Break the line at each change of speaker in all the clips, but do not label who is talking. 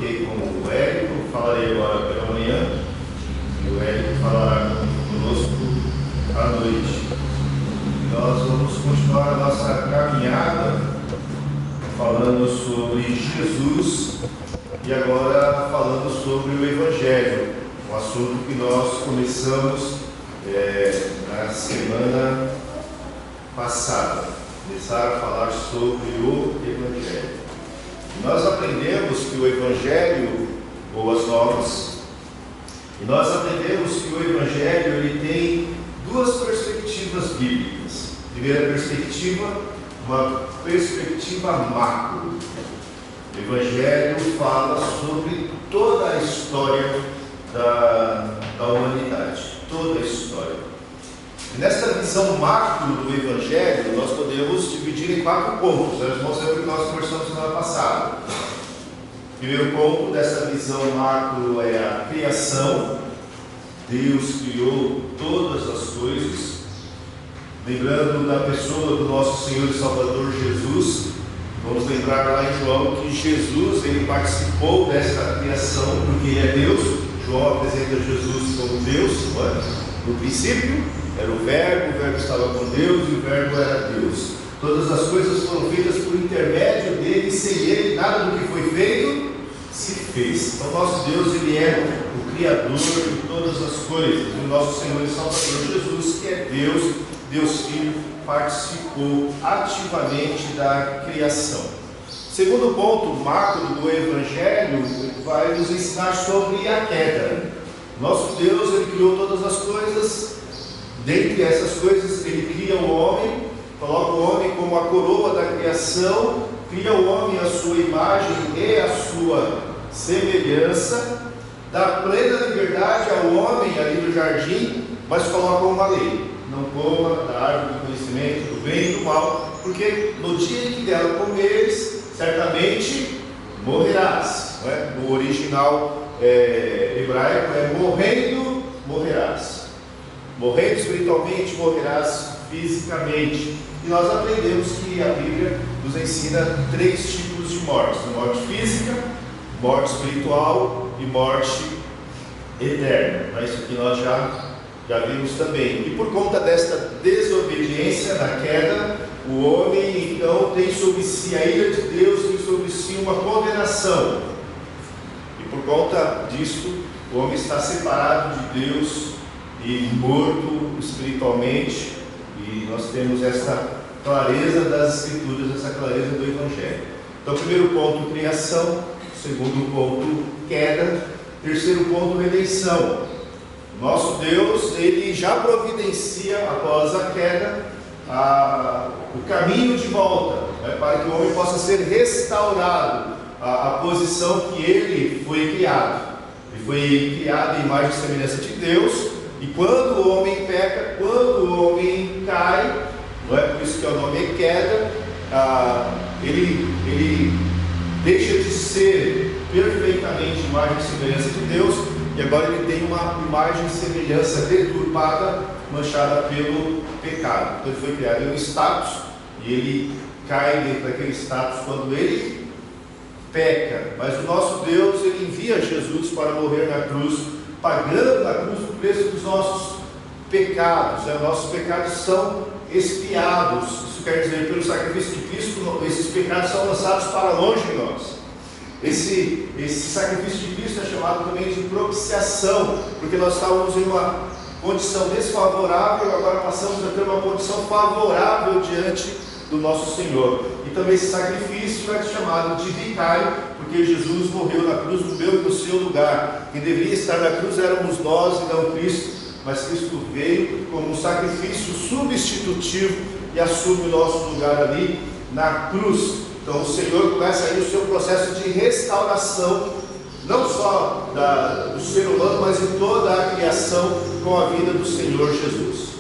troquei com o Érico, falarei agora pela manhã, e o Érico falará conosco à noite. Nós vamos continuar a nossa caminhada falando sobre Jesus e agora falando sobre o Evangelho, um assunto que nós começamos na semana passada, começar a falar sobre o Evangelho. Nós aprendemos que o Evangelho, boas novas, e nós aprendemos que o Evangelho ele tem duas perspectivas bíblicas. Primeira perspectiva, uma perspectiva macro. O Evangelho fala sobre toda a história da humanidade, toda a história. E nessa visão macro do Evangelho, nós podemos dividir em 4 pontos. Nós vamos ver o que nós conversamos semana passada. O primeiro ponto dessa visão macro é a criação. Deus criou todas as coisas. Lembrando da pessoa do nosso Senhor e Salvador Jesus, vamos lembrar lá em João que Jesus ele participou dessa criação porque ele é Deus. João apresenta Jesus como Deus. No princípio era o verbo estava com Deus e o verbo era Deus. Todas as coisas foram feitas por intermédio dele, sem ele nada do que foi feito se fez. Então nosso Deus ele é o Criador de todas as coisas. E o nosso Senhor e Salvador Jesus, que é Deus, Deus Filho, participou ativamente da criação. Segundo ponto macro do Evangelho vai nos ensinar sobre a queda. Nosso Deus ele criou todas as coisas. Dentre essas coisas, ele cria o homem, coloca o homem como a coroa da criação, cria o homem à sua imagem e à sua semelhança, dá plena liberdade ao homem ali no jardim, mas coloca uma lei: não coma da árvore do conhecimento do bem e do mal, porque no dia em que dela comeres, certamente morrerás. Não é? No original hebraico é morrendo, morrerás. Morrendo espiritualmente, morrerás fisicamente. E nós aprendemos que a Bíblia nos ensina 3 tipos de mortes: morte física, morte espiritual e morte eterna. Isso aqui nós já vimos também. E por conta desta desobediência, da queda, o homem então tem sobre si a ira de Deus, tem sobre si uma condenação. E por conta disso, o homem está separado de Deus e morto espiritualmente, e nós temos essa clareza das Escrituras, essa clareza do Evangelho. Então, primeiro ponto, criação. Segundo ponto, queda. Terceiro ponto, redenção. Nosso Deus, ele já providencia, após a queda, o caminho de volta, para que o homem possa ser restaurado à posição que ele foi criado. Ele foi criado em imagem e semelhança de Deus. E quando o homem peca, quando o homem cai, não é por isso que o nome é queda, ele deixa de ser perfeitamente imagem e semelhança de Deus, e agora ele tem uma imagem e semelhança deturpada, manchada pelo pecado. Então ele foi criado em um status, e ele cai dentro daquele status quando ele peca. Mas o nosso Deus, ele envia Jesus para morrer na cruz, pagando na cruz o preço dos nossos pecados. Nossos pecados são expiados. Isso quer dizer, pelo sacrifício de Cristo, esses pecados são lançados para longe de nós. Esse sacrifício de Cristo é chamado também de propiciação, porque nós estávamos em uma condição desfavorável, agora passamos a ter uma condição favorável diante do nosso Senhor. E também esse sacrifício é chamado de vicário, porque Jesus morreu na cruz no meu e no seu lugar. Quem deveria estar na cruz éramos nós e não Cristo, mas Cristo veio como um sacrifício substitutivo e assume o nosso lugar ali na cruz. Então o Senhor começa aí o seu processo de restauração, não só do ser humano, mas de toda a criação, com a vida do Senhor Jesus.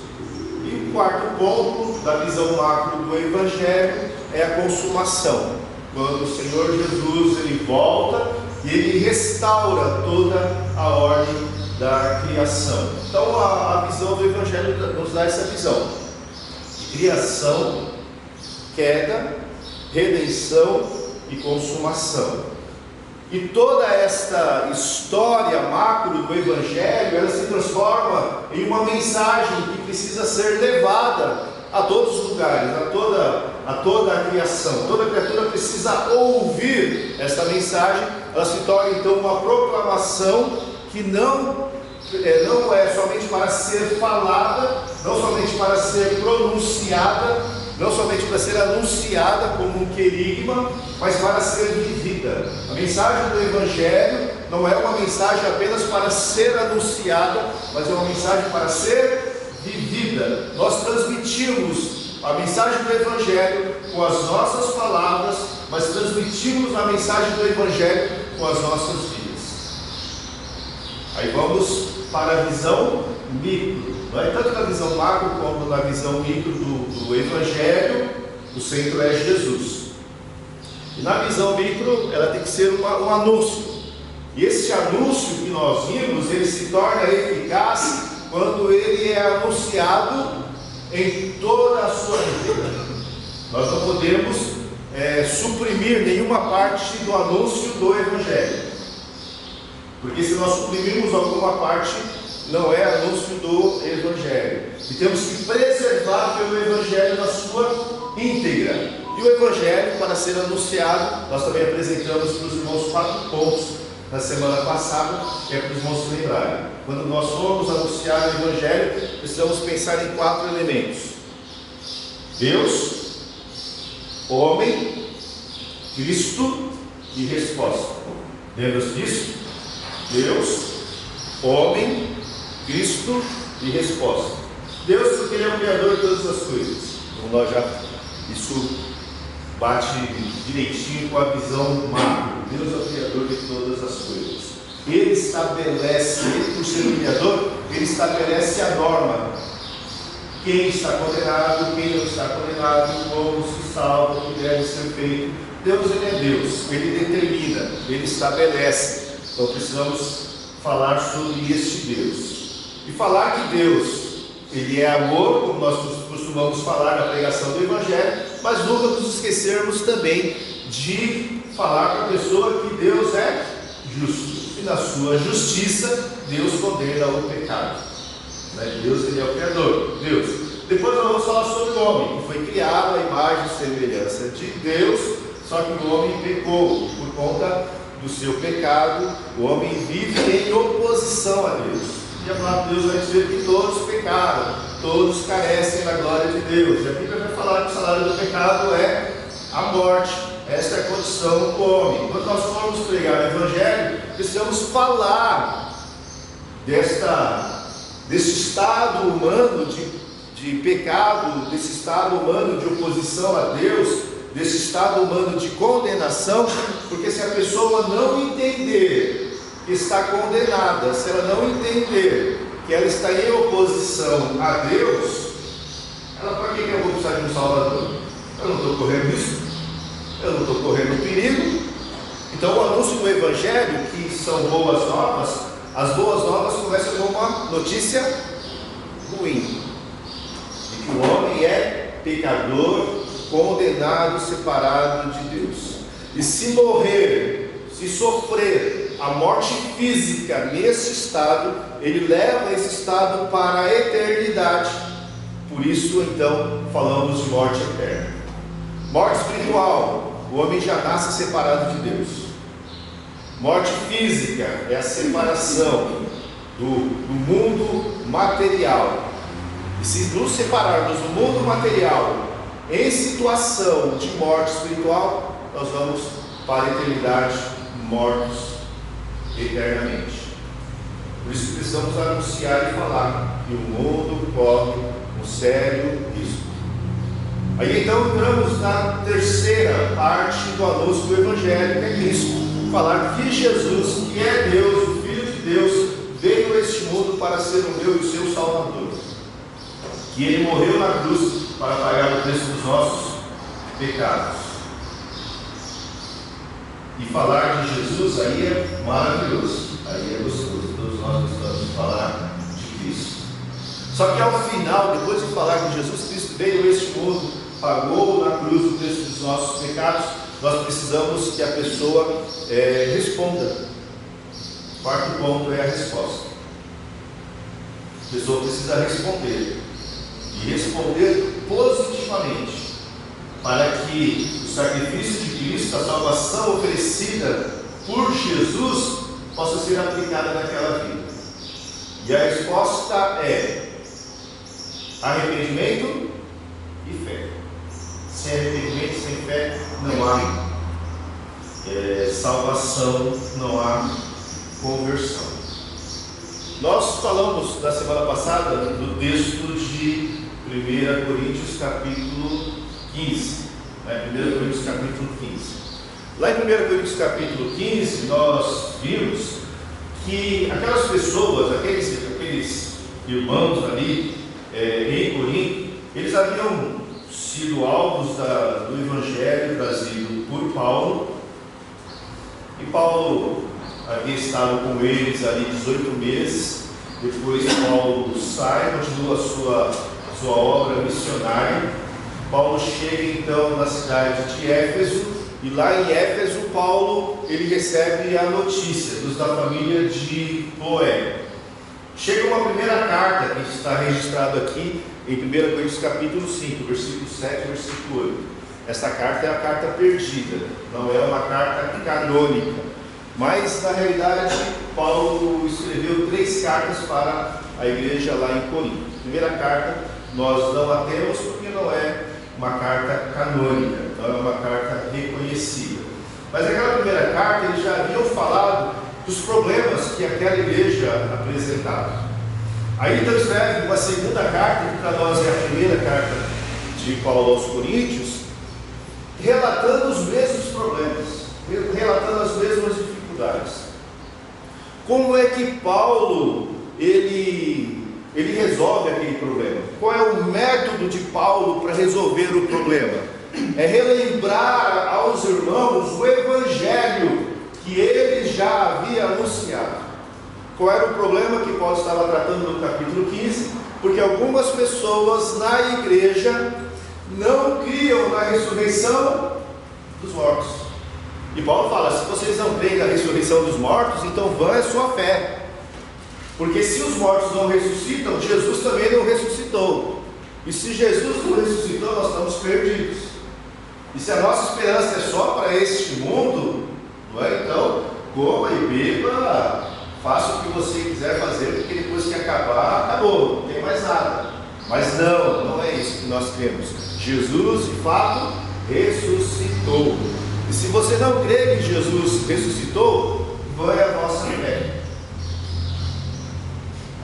E o quarto ponto da visão macro do Evangelho é a consumação, quando o Senhor Jesus ele volta e ele restaura toda a ordem da criação. Então a visão do Evangelho nos dá essa visão: criação, queda, redenção e consumação. E toda esta história macro do Evangelho, ela se transforma em uma mensagem que precisa ser levada a todos os lugares, a toda a criação. Toda criatura precisa ouvir esta mensagem. Ela se torna então uma proclamação que não é somente para ser falada, não somente para ser pronunciada, não somente para ser anunciada como um querigma, mas para ser vivida. A mensagem do Evangelho não é uma mensagem apenas para ser anunciada, mas é uma mensagem para ser vivida. Nós transmitimos a mensagem do Evangelho com as nossas palavras, mas transmitimos a mensagem do Evangelho com as nossas vidas. Aí vamos para a visão micro. Não é tanto na visão macro como na visão micro do Evangelho. O centro é Jesus. E na visão micro, ela tem que ser um anúncio. E esse anúncio que nós vimos, ele se torna eficaz quando ele é anunciado em toda a sua vida. Nós não podemos suprimir nenhuma parte do anúncio do Evangelho, porque se nós suprimirmos alguma parte, não é anúncio do Evangelho. E temos que preservar o Evangelho na sua íntegra. E o Evangelho, para ser anunciado, nós também apresentamos para os irmãos 4 pontos na semana passada, que é para os irmãos se lembrarem. Quando nós formos anunciar o Evangelho, precisamos pensar em 4 elementos: Deus, homem, Cristo e resposta. Lembra-se disso? Deus, homem, Cristo e resposta. Deus, porque Ele é o Criador de todas as coisas. Então isso bate direitinho com a visão macro. Deus é o Criador de todas as coisas. Ele estabelece, ele por ser o Criador, ele estabelece a norma. Quem está condenado, quem não está condenado, como se salva, o que deve ser feito. Deus, ele é Deus, ele determina, ele estabelece. Então precisamos falar sobre este Deus. E falar que Deus, ele é amor, como nós costumamos falar na pregação do Evangelho, mas nunca nos esquecermos também de falar para a pessoa que Deus é justo. E na sua justiça, Deus condena o pecado. Deus, ele é o Criador, Deus. Depois nós vamos falar sobre o homem, que foi criado à imagem e semelhança de Deus, só que o homem pecou. Por conta do seu pecado, o homem vive em oposição a Deus. E a palavra de Deus vai dizer que todos pecaram, todos carecem da glória de Deus. E a Bíblia vai falar que o salário do pecado é a morte. Esta é a condição do homem. Quando nós formos pregar o Evangelho, precisamos falar desse estado humano de pecado, desse estado humano de oposição a Deus, desse estado humano de condenação, porque se a pessoa não entender que está condenada, se ela não entender que ela está em oposição a Deus, ela, para que eu vou precisar de um Salvador? Eu não estou correndo risco, eu não estou correndo perigo. Então o anúncio do Evangelho, que são boas novas, as boas novas começam com uma notícia ruim, de que o homem é pecador, condenado, separado de Deus. E se morrer, se sofrer a morte física nesse estado, ele leva esse estado para a eternidade. Por isso, então, falamos de morte eterna. Morte espiritual, o homem já nasce separado de Deus. Morte física é a separação do mundo material. E se nos separarmos do mundo material em situação de morte espiritual, nós vamos para a eternidade mortos eternamente. Por isso precisamos anunciar e falar que o mundo corre um sério risco. Aí então entramos na terceira parte do anúncio do Evangelho, que é Cristo. Falar que Jesus, que é Deus, o Filho de Deus, veio a este mundo para ser o meu e o seu Salvador. Que Ele morreu na cruz para pagar o preço dos nossos pecados. E falar de Jesus aí é maravilhoso, aí é gostoso. Todos nós gostamos de falar de Cristo. Só que ao final, depois de falar que Jesus Cristo veio a este mundo, pagou na cruz o preço dos nossos pecados, nós precisamos que a pessoa responda. O quarto ponto é a resposta. A pessoa precisa responder, e responder positivamente, para que o sacrifício de Cristo, a salvação oferecida por Jesus, possa ser aplicada naquela vida. E a resposta é arrependimento e fé. Sem arrependimento, sem fé, não há salvação, não há conversão. Nós falamos na semana passada do texto de 1 Coríntios capítulo 15. 1 Coríntios capítulo 15. Lá em 1 Coríntios capítulo 15, nós vimos que aquelas pessoas, aqueles irmãos ali em Corinto, eles haviam sido alvos do evangelho trazido por Paulo, e Paulo havia estado com eles ali 18 meses. Depois Paulo sai, continua a sua obra missionária. Paulo chega então na cidade de Éfeso, e lá em Éfeso Paulo ele recebe a notícia dos da família de Cloé. Chega uma primeira carta que está registrada aqui em 1 Coríntios capítulo 5, versículo 7 e versículo 8. Essa carta é a carta perdida, não é uma carta canônica. Mas, na realidade, Paulo escreveu 3 cartas para a igreja lá em Corinto. A primeira carta nós não a temos porque não é uma carta canônica, não é uma carta reconhecida. Mas aquela primeira carta, eles já haviam falado dos problemas que aquela igreja apresentava. Aí então escreve uma segunda carta, que para nós é a primeira carta de Paulo aos Coríntios, relatando os mesmos problemas, relatando as mesmas dificuldades. Como é que Paulo ele resolve aquele problema? Qual é o método de Paulo para resolver o problema? É relembrar aos irmãos o evangelho que ele já havia anunciado. Qual era o problema que Paulo estava tratando no capítulo 15? Porque algumas pessoas na igreja não criam na ressurreição dos mortos. E Paulo fala: se vocês não creem na ressurreição dos mortos, então vã é sua fé. Porque se os mortos não ressuscitam, Jesus também não ressuscitou. E se Jesus não ressuscitou, nós estamos perdidos. E se a nossa esperança é só para este mundo, não é? Então, coma e beba, faça o que você quiser fazer, porque depois que acabar, acabou, não tem mais nada. Mas não é isso que nós cremos. Jesus, de fato, ressuscitou. E se você não crê que Jesus ressuscitou, vã é a vossa fé.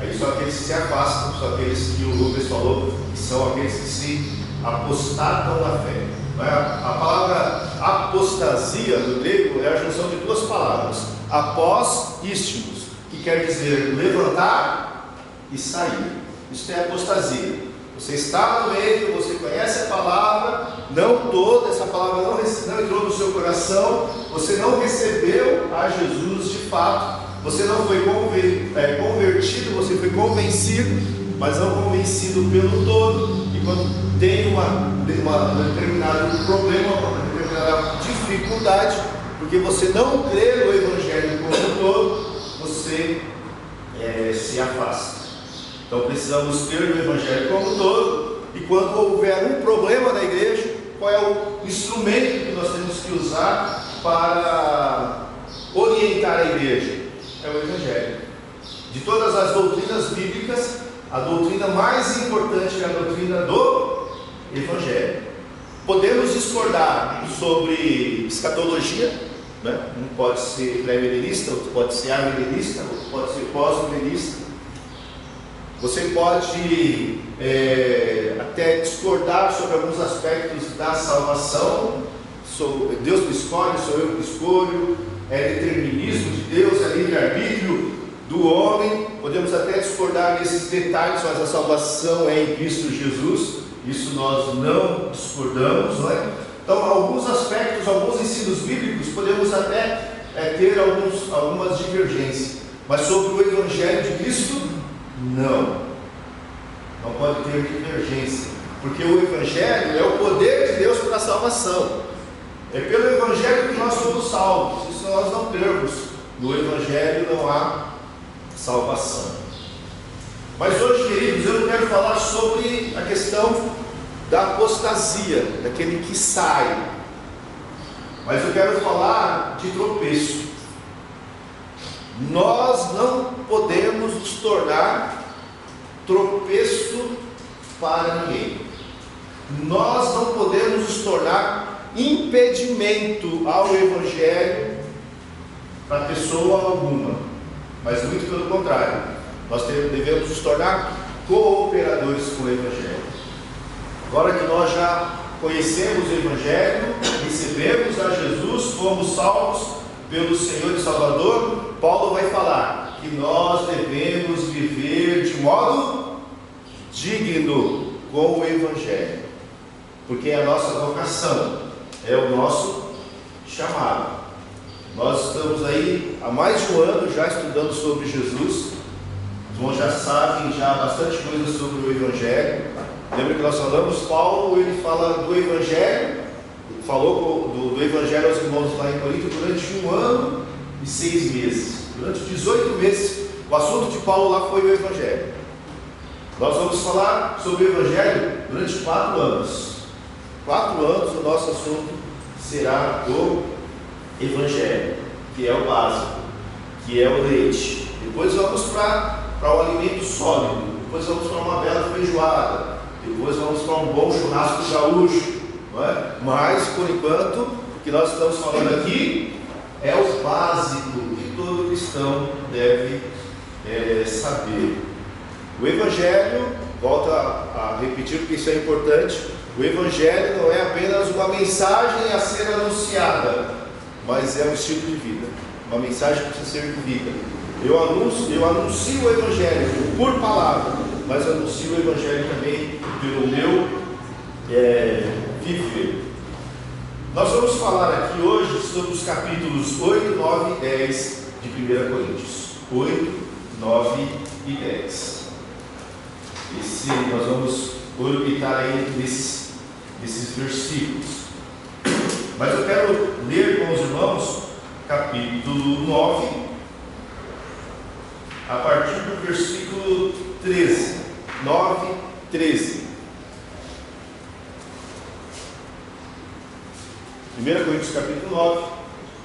Aí são aqueles que se afastam, são aqueles que o Lucas falou, que são aqueles que se apostatam na fé. A palavra apostasia no grego é a junção de 2 palavras, após istimos, que quer dizer levantar e sair. Isso é apostasia. Você está no meio, você conhece a palavra, não toda, essa palavra não entrou no seu coração, você não recebeu a Jesus de fato, você não foi convertido, você foi convencido, mas não convencido pelo todo. E quando tem um determinado problema, uma determinada dificuldade, porque você não crê no Evangelho como um todo, você se afasta. Então precisamos crer no Evangelho como um todo, e quando houver um problema na igreja, qual é o instrumento que nós temos que usar para orientar a igreja? É o Evangelho. De todas as doutrinas bíblicas, a doutrina mais importante é a doutrina do Evangelho. Podemos discordar sobre escatologia, né? Um pode ser pré-milenista, outro pode ser amilenista, outro pode ser pós-milenista. Você pode até discordar sobre alguns aspectos da salvação. Deus me escolhe, sou eu que escolho, é determinismo de Deus, é livre-arbítrio do homem. Podemos até discordar nesses detalhes, mas a salvação é em Cristo Jesus. Isso nós não discordamos, não é? Então, alguns aspectos, alguns ensinos bíblicos, podemos até ter algumas divergências, mas sobre o Evangelho de Cristo, não pode ter divergência, porque o Evangelho é o poder de Deus para a salvação. É pelo Evangelho que nós somos salvos. E se nós não crermos no Evangelho, não há salvação. Mas hoje, queridos, eu não quero falar sobre a questão da apostasia, daquele que sai. Mas eu quero falar de tropeço. Nós não podemos nos tornar tropeço para ninguém. Nós não podemos nos tornar impedimento ao Evangelho para pessoa alguma, mas muito pelo contrário, nós devemos nos tornar cooperadores com o Evangelho. Agora que nós já conhecemos o Evangelho, recebemos a Jesus, fomos salvos pelo Senhor e Salvador, Paulo vai falar que nós devemos viver de modo digno com o Evangelho, porque é a nossa vocação, é o nosso chamado. Nós estamos aí há mais de um ano já estudando sobre Jesus. Os irmãos já sabem já bastante coisa sobre o Evangelho. Lembra que nós falamos? Paulo, ele fala do Evangelho, falou do Evangelho aos irmãos lá em Corinto durante 1 ano e 6 meses. Durante 18 meses, o assunto de Paulo lá foi o Evangelho. Nós vamos falar sobre o Evangelho durante 4 anos. 4 anos o nosso assunto será o Evangelho, que é o básico, que é o leite. Depois vamos para o alimento sólido. Depois vamos para uma bela feijoada. Depois vamos para um bom churrasco gaúcho, não é? Mas, por enquanto, o que nós estamos falando aqui é o básico que todo cristão deve saber. O Evangelho, volta a repetir porque isso é importante, o Evangelho não é apenas uma mensagem a ser anunciada, mas é um estilo de vida, uma mensagem que precisa ser vivida. Eu anuncio o Evangelho por palavra, mas anuncio o Evangelho também pelo meu viver. Nós vamos falar aqui hoje sobre os capítulos 8, 9 e 10 de 1 Coríntios. 8, 9 e 10. Nós vamos orbitar aí nesses versículos. Mas eu quero ler com os irmãos capítulo 9, a partir do versículo 13. 9, 13. 1 Coríntios capítulo 9,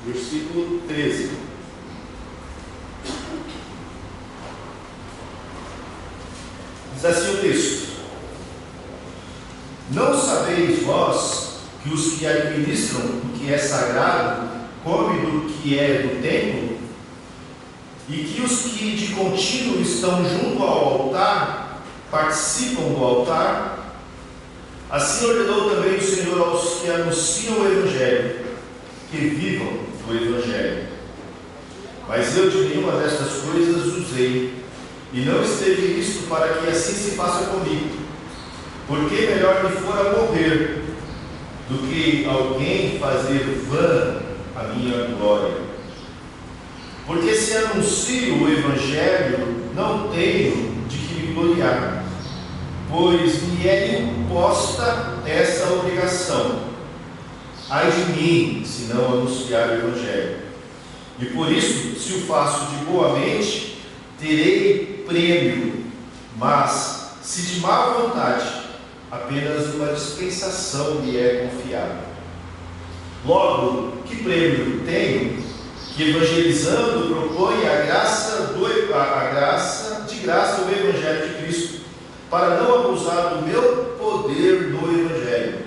versículo 13. Diz assim o texto: não sabeis vós que os que administram o que é sagrado comem do que é do templo, e que os que de contínuo estão junto ao altar participam do altar? Assim ordenou também o Senhor aos que anunciam o Evangelho, que vivam do Evangelho. Mas eu de nenhuma destas coisas usei, e não esteve isto para que assim se faça comigo, porque melhor me fora morrer do que alguém fazer vã a minha glória. Porque se anuncio o Evangelho, não tenho de que me gloriar, pois me é imposta essa obrigação. Ai de mim, se não anunciar o Evangelho. E por isso, se o faço de boa mente, terei prêmio, mas se de má vontade, apenas uma dispensação me é confiada. Logo, que prêmio tenho que, evangelizando, propõe a graça de graça o Evangelho de Cristo, para não abusar do meu poder no Evangelho?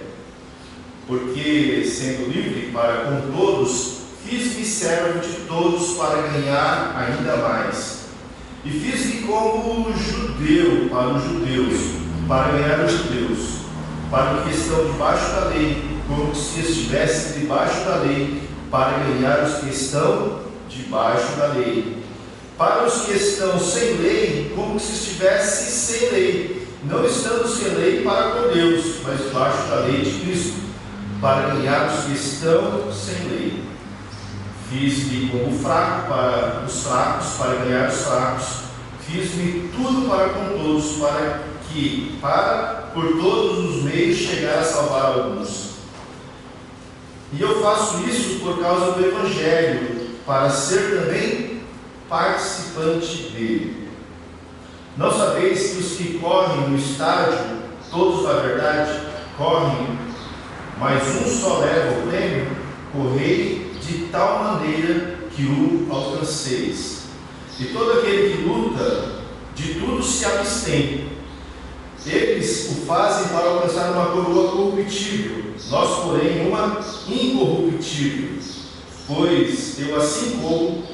Porque, sendo livre para com todos, fiz-me servo de todos para ganhar ainda mais. E fiz-me como judeu para os judeus, para ganhar os judeus, para os que estão debaixo da lei, como se estivesse debaixo da lei, para ganhar os que estão debaixo da lei. Para os que estão sem lei, como se estivesse sem lei, não estando sem lei para com Deus, mas debaixo da lei de Cristo, para ganhar os que estão sem lei. Fiz-me como fraco para os fracos, para ganhar os fracos. Fiz-me tudo para com todos, para por todos os meios chegar a salvar alguns. E eu faço isso por causa do Evangelho, para ser também participante dele. Não sabeis que os que correm no estádio, todos na verdade correm, mas um só leva o prêmio? Correi de tal maneira que o alcanceis. E todo aquele que luta, de tudo se abstém. Eles o fazem para alcançar uma coroa corruptível, nós, porém, uma incorruptível. Pois eu assim como,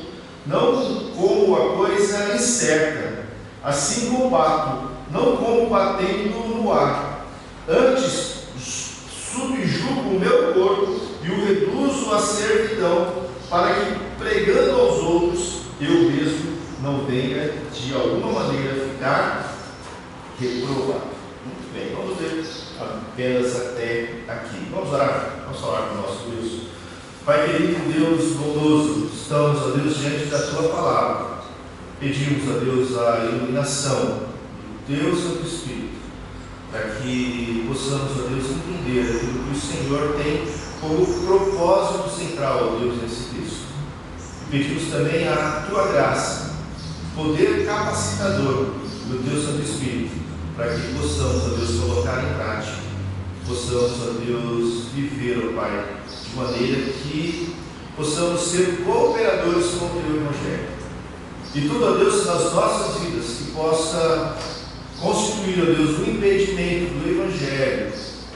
não como a coisa incerta, assim combato, não como batendo no ar. Antes subjugo o meu corpo e o reduzo à servidão, para que, pregando aos outros, eu mesmo não venha de alguma maneira ficar reprovado. Muito bem, vamos ver apenas até aqui. Vamos orar? Vamos falar com o nosso Deus. Pai querido, Deus bondoso, estamos, ó Deus, diante da Tua palavra. Pedimos, ó Deus, a iluminação do Teu Santo Espírito, para que possamos, ó Deus, entender aquilo que o Senhor tem como propósito central, ó Deus, nesse texto. E pedimos também a Tua graça, poder capacitador do Teu Santo Espírito, para que possamos, ó Deus, colocar em prática, possamos, ó Deus, viver, ó Pai, de maneira que possamos ser cooperadores com o Teu Evangelho. E tudo, ó Deus, nas nossas vidas, que possa constituir, ó Deus, um impedimento do Evangelho,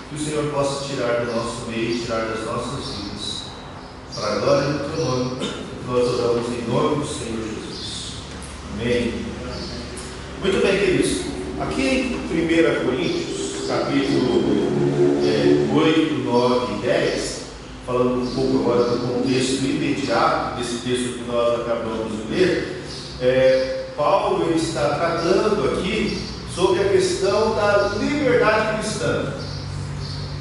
que o Senhor possa tirar do nosso meio, tirar das nossas vidas. Para a glória do Teu nome, nós oramos em nome do Senhor Jesus. Amém. Muito bem, queridos. Aqui em 1 Coríntios, capítulo 8, 9 e 10, falando um pouco agora do contexto imediato desse texto que nós acabamos de ler, Paulo ele está tratando aqui sobre a questão da liberdade cristã.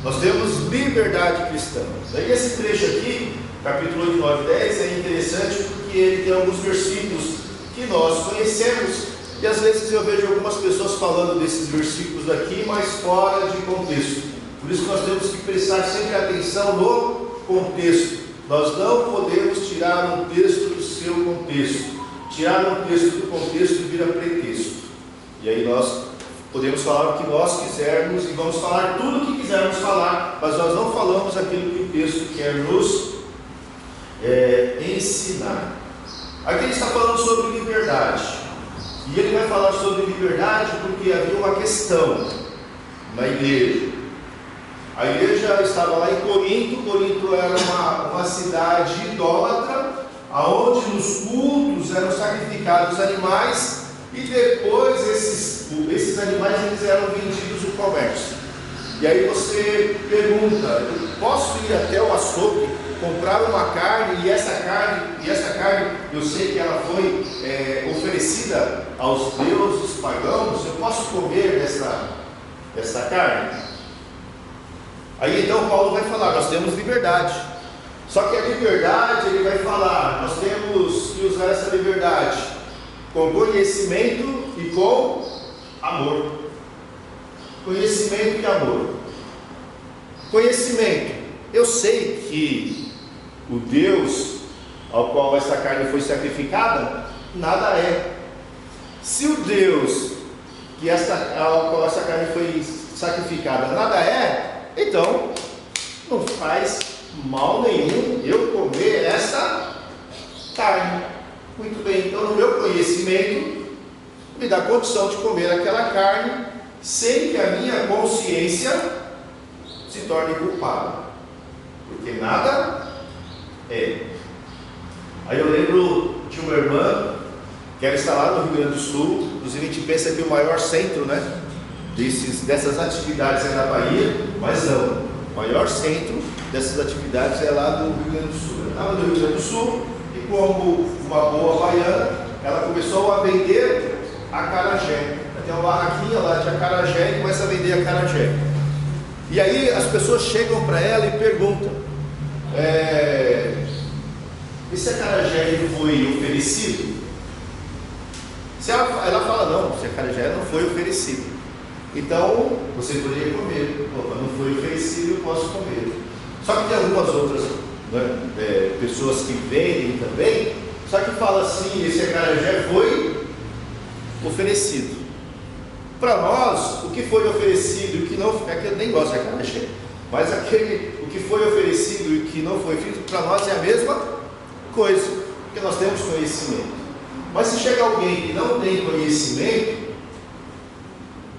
Nós temos liberdade cristã. Daí esse trecho aqui, capítulo 8, 9 e 10, é interessante porque ele tem alguns versículos que nós conhecemos. E às vezes eu vejo algumas pessoas falando desses versículos aqui, mas fora de contexto. Por isso nós temos que prestar sempre atenção no contexto. Nós não podemos tirar um texto do seu contexto. Tirar um texto do contexto vira pretexto. E aí nós podemos falar o que nós quisermos e vamos falar tudo o que quisermos falar, mas nós não falamos aquilo que o texto quer nos ensinar. Aqui ele está falando sobre liberdade. E ele vai falar sobre liberdade porque havia uma questão na igreja. A igreja estava lá em Corinto. Corinto era uma cidade idólatra, onde nos cultos eram sacrificados animais e depois esses animais eles eram vendidos no comércio. E aí você pergunta: eu posso ir até o açougue, comprar uma carne e essa carne eu sei que ela foi oferecida aos deuses pagãos, eu posso comer essa carne? Aí então Paulo vai falar, nós temos liberdade. Só que a liberdade, ele vai falar, nós temos que usar essa liberdade com conhecimento e com amor. Conhecimento e amor. Conhecimento. Eu sei que o Deus ao qual essa carne foi sacrificada, nada é. Se o Deus ao qual essa carne foi sacrificada nada é, então não faz mal nenhum eu comer essa carne. Muito bem, então no meu conhecimento me dá condição de comer aquela carne sem que a minha consciência se torne culpada, porque nada é. Aí eu lembro de uma irmã que ela está lá no Rio Grande do Sul. Inclusive a gente pensa que o maior centro, dessas atividades é na Bahia, mas não, o maior centro dessas atividades é lá do Rio Grande do Sul. Ela estava no Rio Grande do Sul e, como uma boa baiana, ela começou a vender acarajé. Tem uma barraquinha lá de acarajé e começa a vender acarajé. E aí as pessoas chegam para ela e perguntam: esse acarajé foi oferecido? Se ela fala: não, esse acarajé não foi oferecido. Então você poderia comer. Opa, não foi oferecido, eu posso comer. Só que tem algumas outras, né, pessoas que vendem também, só que fala assim, esse acarajé foi oferecido. Para nós, o que foi oferecido e o que não, é que eu nem gosto de acarajé, mas o que foi oferecido e o que não foi feito, para nós é a mesma coisa, porque nós temos conhecimento. Mas se chega alguém que não tem conhecimento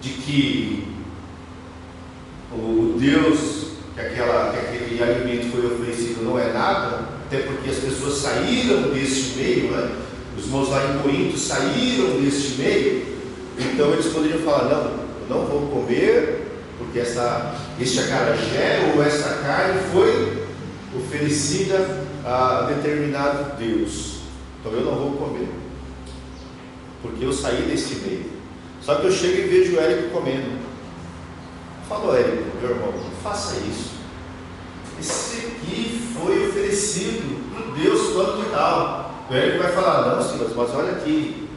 de que o Deus, que aquele alimento foi oferecido não é nada, até porque as pessoas saíram deste meio, né? Os irmãos lá em Corinto saíram deste meio, então eles poderiam falar, não, eu não vou comer, porque este acarajé ou esta carne foi oferecida a determinado Deus, então eu não vou comer, porque eu saí deste meio. Só que eu chego e vejo o Érico comendo. Falou, Érico, meu irmão, não faça isso. Esse aqui foi oferecido por Deus quanto e tal. O Érico vai falar, não, Silas, mas olha aqui,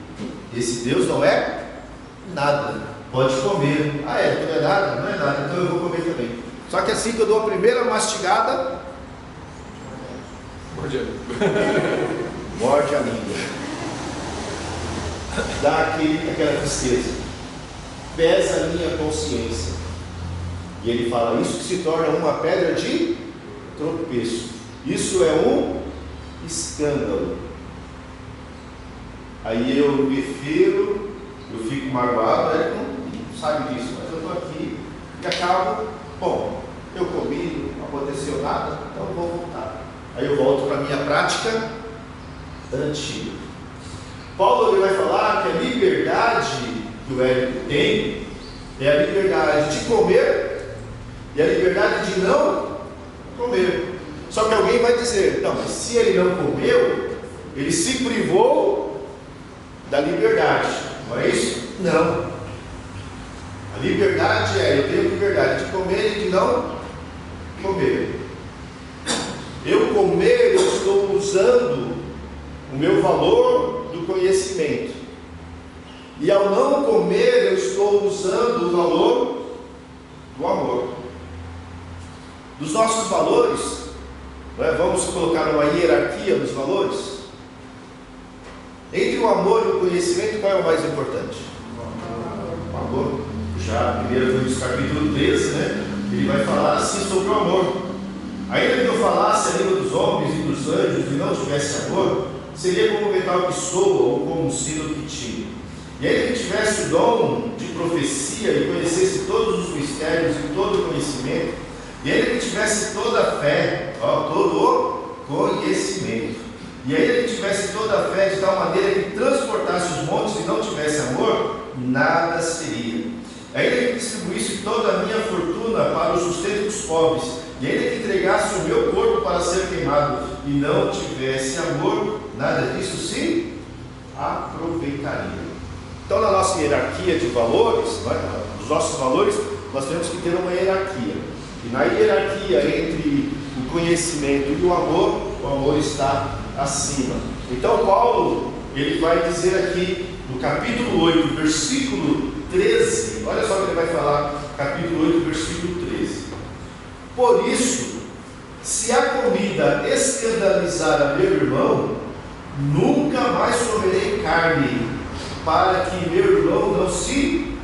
esse Deus não é nada, pode comer. Ah, Érico, não é nada? Não é nada, então eu vou comer também. Só que assim que eu dou a primeira mastigada, morde a língua. Dá aquela tristeza, pesa a minha consciência, e ele fala, isso que se torna uma pedra de tropeço, isso é um escândalo. Aí eu me firo, eu fico magoado, ele não sabe disso, mas eu estou aqui e acabo, bom, eu comi, não aconteceu nada, então eu vou voltar. Aí eu volto para a minha prática antiga. Paulo ele vai falar que a liberdade que o Érico tem é a liberdade de comer e a liberdade de não comer. Só que alguém vai dizer, não, mas se ele não comeu, ele se privou da liberdade, não é isso? Não. A liberdade eu tenho liberdade de comer e de não comer. Eu comer, eu estou usando o meu valor do conhecimento, e ao não comer eu estou usando o valor do amor. Dos nossos valores, né, vamos colocar uma hierarquia dos valores. Entre o amor e o conhecimento, qual é o mais importante? O amor. Já 1 Coríntios capítulo 13, né, ele vai falar assim sobre o amor. Ainda que eu falasse a língua dos homens e dos anjos e não tivesse amor, seria como um metal que soa ou como um sino que tira. E ainda que tivesse o dom de profecia e conhecesse todos os mistérios e todo o conhecimento, e ainda que tivesse toda a fé, todo o conhecimento, e ainda que tivesse toda a fé de tal maneira que transportasse os montes e não tivesse amor, nada seria. Ainda que distribuísse toda a minha fortuna para o sustento dos pobres, e ainda que entregasse o meu corpo para ser queimado e não tivesse amor, nada disso se aproveitaria. Então, na nossa hierarquia de valores, os nossos valores, nós temos que ter uma hierarquia. E na hierarquia entre o conhecimento e o amor está acima. Então, Paulo, ele vai dizer aqui, no capítulo 8, versículo 13, olha só o que ele vai falar, capítulo 8, versículo 13. Por isso, se a comida escandalizar a meu irmão, nunca mais comerei carne, para que meu irmão não se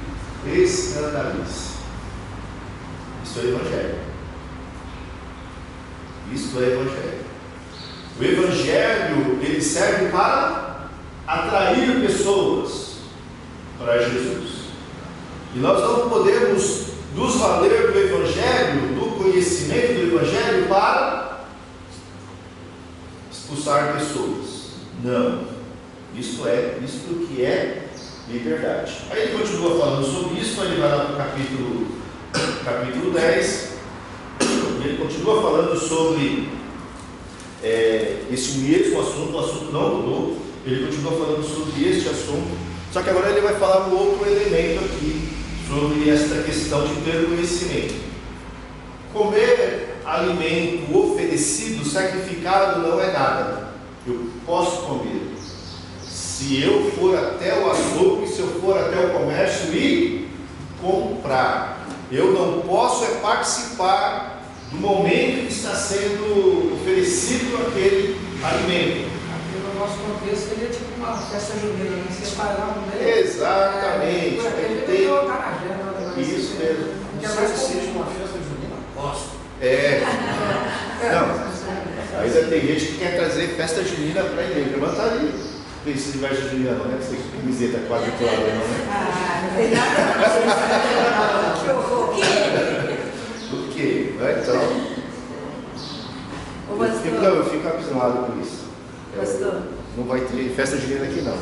escandalize. Isso é Evangelho. Isso é Evangelho. O Evangelho, ele serve para atrair pessoas para Jesus. E nós não podemos nos valer do Evangelho, do conhecimento do Evangelho, para expulsar pessoas. Não. Isto que é liberdade. Aí ele continua falando sobre isso, ele vai lá para o capítulo 10, e ele continua falando sobre esse mesmo assunto, o assunto não mudou, ele continua falando sobre este assunto, só que agora ele vai falar um outro elemento aqui, sobre esta questão de ter conhecimento. Comer alimento oferecido, sacrificado, não é nada. Eu posso comer. Se eu for até o açougue, se eu for até o comércio e comprar. Eu não posso participar do momento que está sendo oferecido aquele alimento.
Aqui no nosso contexto seria tipo uma festa junina, né? Separar no meio.
Exatamente.
Por aquele
Tem-
tem o acarajé, né?
Isso mesmo.
Que é mais seja uma festa junina, gosto.
Não, ainda tem gente que quer trazer festa junina para a igreja. Mas tá ali. Precisa de festa junina, não é? Você tem camiseta quadriculada, não é?
Não tem nada a ver. Que horror.
Do que? Então,
Ô, pastor.
eu fico abismado com isso.
Pastor.
Não vai ter festa junina aqui, não.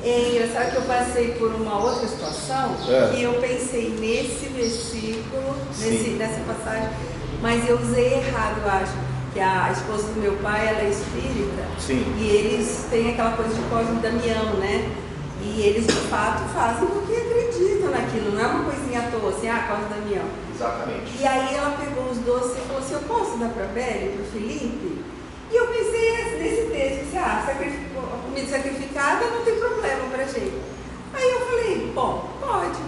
É engraçado que eu passei por uma outra situação
É.
que eu pensei nesse versículo,
Sim.
nessa passagem, mas eu usei errado, eu acho. Que a esposa do meu pai, ela é espírita.
Sim.
E eles têm aquela coisa de Cosme e Damião, né? E eles de fato fazem porque acreditam naquilo, não é uma coisinha à toa, assim, Cosme e Damião.
Exatamente.
E aí ela pegou os doces e falou assim, eu posso dar para a Bela e para o Felipe? E eu pensei nesse texto, disse, a comida sacrificada não tem problema para gente. Aí eu falei, bom, pode.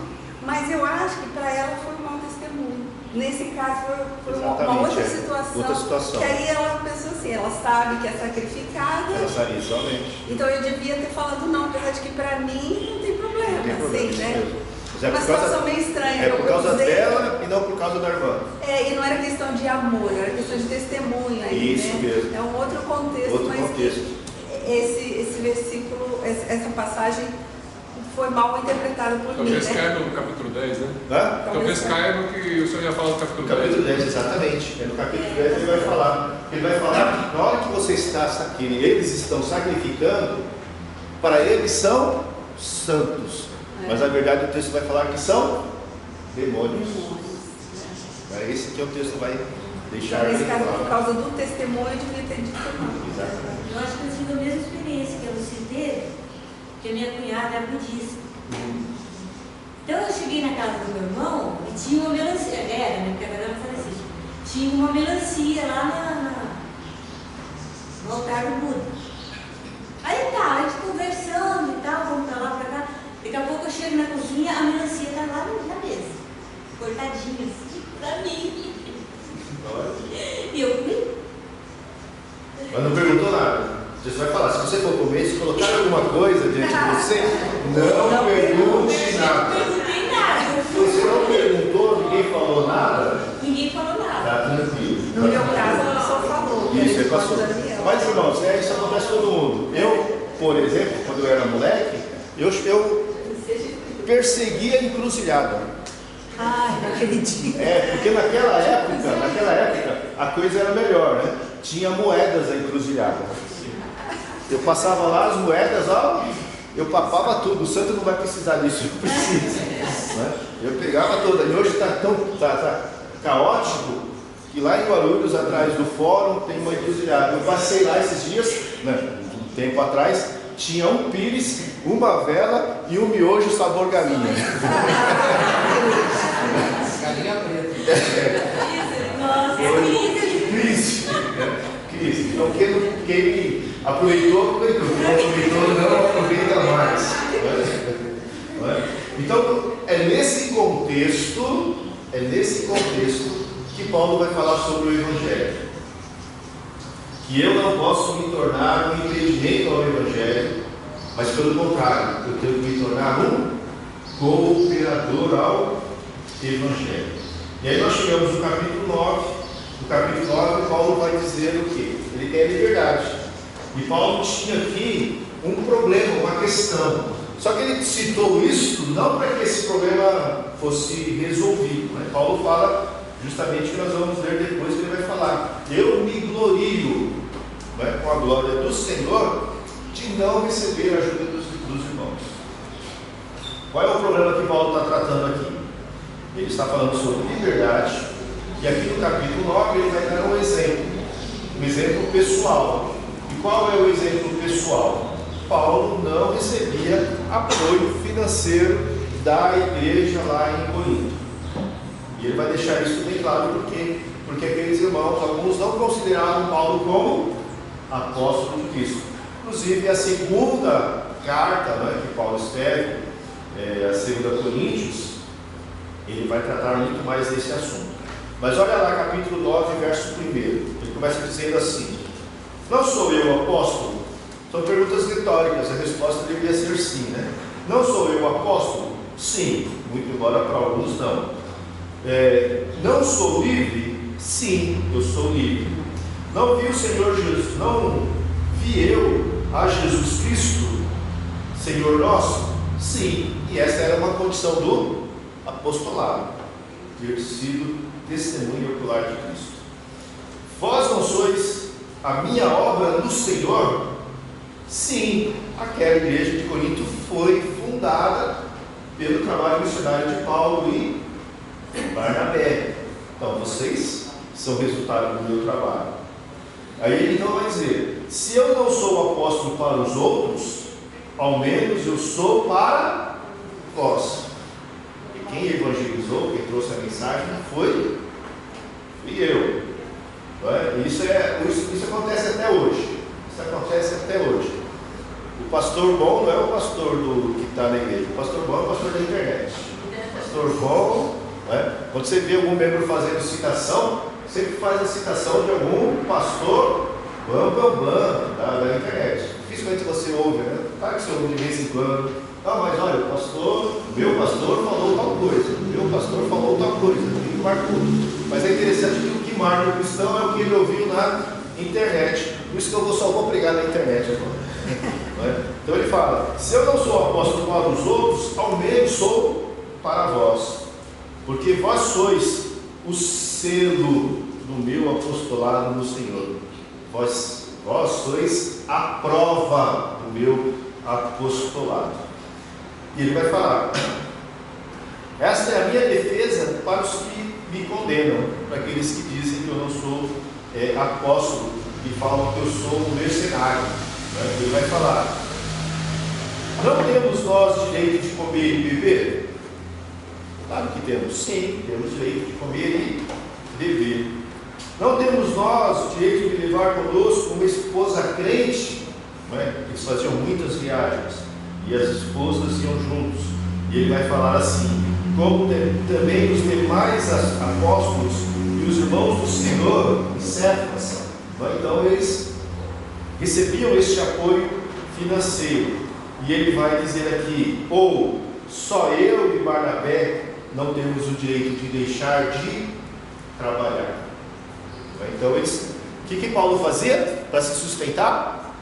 Mas eu acho que para ela foi um mau testemunho. Nesse caso foi uma outra
Exatamente,
situação.
outra situação.
Que aí ela pensou assim, ela sabe que é sacrificada.
Ela sabe, somente.
Então eu devia ter falado não, apesar de que para mim não tem problema,
Não tem problema,
assim,
isso
né?
mesmo. Mas é
Uma
por causa-
situação meio estranha.
É por
eu
causa
usei-
dela e não por causa da irmã.
e não era questão de amor, era questão de testemunho aí,
Isso
né?
mesmo.
É um outro contexto,
Outro
mas
contexto.
esse versículo, essa passagem foi mal interpretada por mim,
Talvez
né?
caia no capítulo 10, né?
Hã?
Talvez caia no que o senhor ia falar do capítulo
No capítulo
10.
10, exatamente. É no capítulo 10 ele vai falar. Ele vai falar que na hora que você está aqui, eles estão sacrificando, para eles são santos. Mas na verdade o texto vai falar que são demônios. É esse que o texto vai deixar
Então, nesse
bem
caso, por
claro.
causa do testemunho, eu devia ter dito não.
Exatamente.
Eu acho que eu tive a mesma experiência que a Lucy teve, porque a minha cunhada é budista. Então eu cheguei na casa do meu irmão e tinha uma melancia, né? Porque agora ela faleceu. Tinha uma melancia lá no altar do Buda. Aí tá, a gente conversando e tal, vamos pra lá, pra cá. Daqui a pouco eu chego na cozinha, a melancia tá lá na mesa, cortadinha assim, pra mim. E eu fui.
Mas não perguntou nada. Jesus vai falar, se você for comer, se colocar alguma coisa diante de você, não pergunte
Não
nada.
perguntei nada.
Se você não perguntou, ninguém falou nada,
Ninguém falou nada.
tá tranquilo.
No meu caso, ela só falou. que
Isso,
era
é
de
passou.
Cosme e Damião.
Mas, irmãos, isso acontece com todo mundo. Eu, por exemplo, quando eu era moleque, eu perseguia a encruzilhada.
Ai, não acredito.
Porque naquela época, a coisa era melhor, né? Tinha moedas a encruzilhada. Eu passava lá as moedas, eu papava tudo. O santo não vai precisar disso, eu preciso. Né? Eu pegava toda. E hoje está tão caótico que lá em Guarulhos, atrás do fórum, tem uma encruzilhada. Eu passei lá esses dias, né, um tempo atrás, tinha um pires, uma vela e um miojo sabor galinha.
Galinha preta.
Nossa, é
Crise. Crise. Então quem aproveitou, quem não aproveitou, não aproveita mais. Não é? Então, é nesse contexto que Paulo vai falar sobre o Evangelho. Que eu não posso me tornar um impedimento ao Evangelho, mas pelo contrário, eu tenho que me tornar um cooperador ao Evangelho. E aí nós chegamos no capítulo 9. No capítulo 9, Paulo vai dizer o quê? Ele quer liberdade. E Paulo tinha aqui um problema, uma questão. Só que ele citou isso não para que esse problema fosse resolvido. Né? Paulo fala justamente que nós vamos ler depois que ele vai falar. Eu me glorio, né, com a glória do Senhor de não receber a ajuda dos irmãos. Qual é o problema que Paulo está tratando aqui? Ele está falando sobre liberdade. E aqui no capítulo 9 ele vai dar um exemplo pessoal. E qual é o exemplo pessoal? Paulo não recebia apoio financeiro da igreja lá em Corinto. E ele vai deixar isso bem claro porque aqueles irmãos, alguns não consideravam Paulo como apóstolo de Cristo. Inclusive a segunda carta, né, que Paulo escreve, a segunda Coríntios, ele vai tratar muito mais desse assunto. Mas olha lá, capítulo 9, verso 1. Ele começa dizendo assim: não sou eu apóstolo? São perguntas retóricas, a resposta deveria ser sim, né? Não sou eu apóstolo? Sim, muito embora para alguns não. Não sou livre? Sim, eu sou livre. Não vi o Senhor Jesus, não vi eu a Jesus Cristo, Senhor nosso? Sim, e essa era uma condição do apostolado, ter sido testemunha ocular de Cristo. Vós não sois a minha obra no Senhor? Sim, aquela igreja de Corinto foi fundada pelo trabalho missionário de Paulo e Barnabé. Então vocês são resultado do meu trabalho. Aí ele então vai dizer: se eu não sou apóstolo para os outros, ao menos eu sou para vós. E quem evangelizou, quem trouxe a mensagem, fui eu. Isso acontece até hoje. Isso acontece até hoje. O pastor bom não é o pastor que está na igreja. O pastor bom é o pastor da internet. O pastor bom, quando você vê algum membro fazendo citação, sempre faz a citação de algum pastor da internet. Dificilmente você ouve, né? Claro que você ouve de vez em quando. Mas olha, meu pastor falou tal coisa. Meu pastor falou tal coisa. Ele marcou. Mas é interessante que o que marca o cristão é o que ele ouviu na internet. Por isso que eu só vou pregar na internet agora. Então ele fala: se eu não sou apóstolo para os outros, ao menos sou para vós, porque vós sois o selo do meu apostolado no Senhor. Vós sois a prova do meu apostolado. E ele vai falar: esta é a minha defesa para os que me condenam, para aqueles que dizem que eu não sou apóstolo e falam que eu sou um mercenário. Ele vai falar: não temos nós direito de comer e beber? Claro que temos, sim, temos direito de comer e beber. Não temos nós direito de levar conosco uma esposa crente? Eles faziam muitas viagens e as esposas iam juntos. E ele vai falar assim: como também os demais apóstolos e os irmãos do Senhor e Cefas. Então eles recebiam este apoio financeiro. E ele vai dizer aqui: ou só eu e Barnabé não temos o direito de deixar de trabalhar. Então o que Paulo fazia para se sustentar?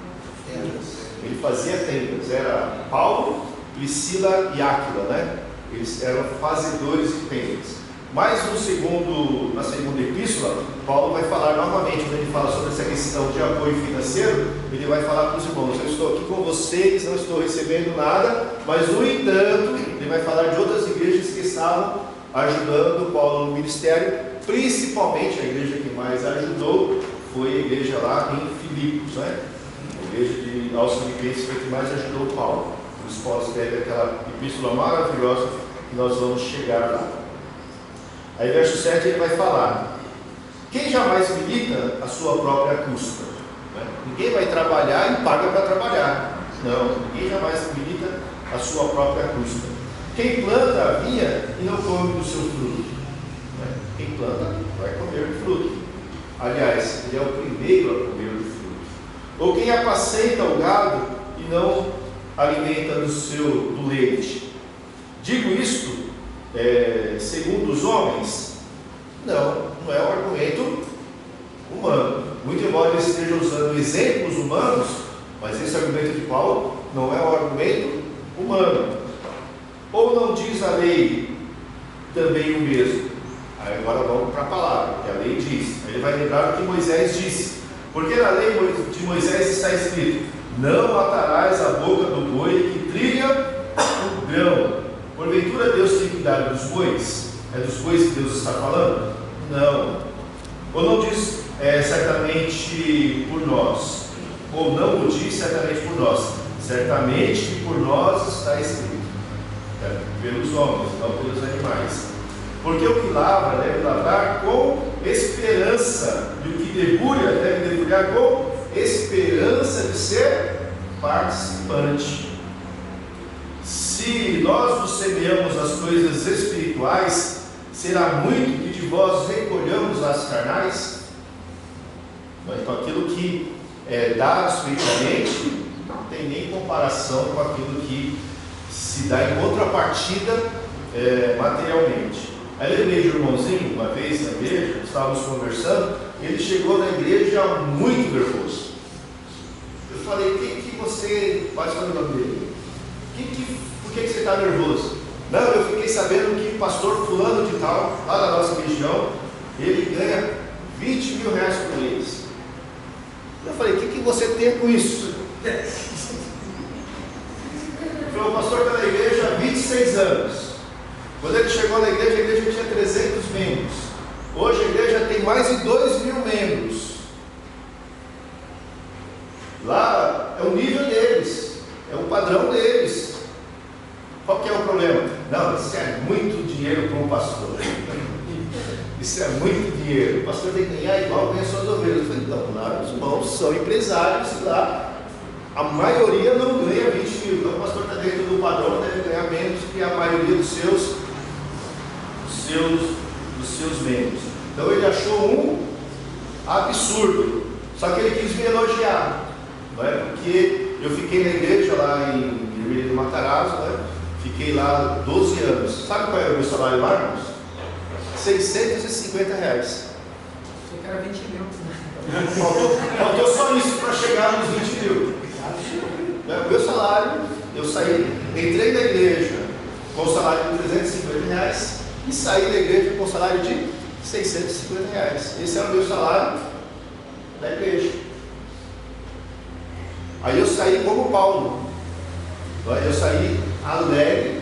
Ele fazia tendas. Era Paulo, Priscila e Áquila, Eles eram fazedores de tendas. Mas na segunda epístola, Paulo vai falar novamente, quando ele fala sobre essa questão de apoio financeiro, ele vai falar para os irmãos: eu estou aqui com vocês, não estou recebendo nada, mas no entanto, ele vai falar de outras igrejas que estavam ajudando Paulo no ministério. Principalmente a igreja que mais ajudou foi a igreja lá em Filipos, A igreja aos Filipenses foi a que mais ajudou Paulo. Por isso Paulo escreve aquela epístola maravilhosa que nós vamos chegar lá. Aí verso 7 ele vai falar: quem jamais milita a sua própria custa? Ninguém vai trabalhar e paga para trabalhar. Não, ninguém jamais milita a sua própria custa. Quem planta a vinha e não come do seu fruto? Quem planta vai comer do fruto. Aliás, ele é o primeiro a comer do fruto. Ou quem apacenta o gado e não alimenta do leite? Digo isto segundo os homens? Não é um argumento humano. Muito embora ele esteja usando exemplos humanos, mas esse argumento de Paulo não é um argumento humano. Ou não diz a lei também o mesmo? Aí agora vamos para a palavra, que a lei diz. Ele vai lembrar o que Moisés disse. Porque na lei de Moisés está escrito: não matarás a boca do boi que trilha o grão. Porventura Deus tem cuidado dos bois? É dos bois que Deus está falando? Não. Ou não diz certamente por nós? Ou não o diz certamente por nós? Certamente que por nós está escrito. Pelos homens, não pelos animais. Porque o que lavra deve lavrar com esperança, e o que debulha deve debulhar com esperança de ser participante. Se nós nos semeamos as coisas espirituais, será muito que de vós recolhamos as carnais? Então aquilo que é dado espiritualmente não tem nem comparação com aquilo que se dá em contrapartida materialmente. Aí eu lembrei de um irmãozinho, uma vez na igreja, estávamos conversando, ele chegou na igreja muito nervoso. Eu falei, o que você faz com o nome dele? Por que você está nervoso? Não, eu fiquei sabendo que o pastor fulano de tal, lá da nossa região, ele ganha 20 mil reais por mês. Eu falei, o que você tem com isso? Ele falou, o pastor está na igreja há 26 anos. Quando ele chegou na igreja, a igreja tinha 300 membros. Hoje a igreja tem mais de 2 mil membros. Lá é o nível deles, é o padrão deles. Qual que é o problema? Não, isso é muito dinheiro para um pastor. Isso é muito dinheiro. O pastor tem que ganhar igual ganha suas ovelhas. Eu falei, então, lá os irmãos são empresários e lá a maioria não ganha 20 mil. Então o pastor está dentro do padrão, deve ganhar menos que a maioria dos seus membros. Então ele achou um absurdo. Só que ele quis me elogiar. Não é? Porque eu fiquei na igreja lá em Vermelho do Matarazzo, né? Fiquei lá 12 anos. Sabe qual é o meu salário lá, irmãos? 650 reais.
Achei que era 20 mil.
Faltou só isso para chegar nos 20 mil. O meu salário, eu saí, entrei na igreja com o salário de 350 reais e saí da igreja com o salário de 650 reais. Esse era o meu salário da igreja. Aí eu saí como Paulo. Eu saí alegre.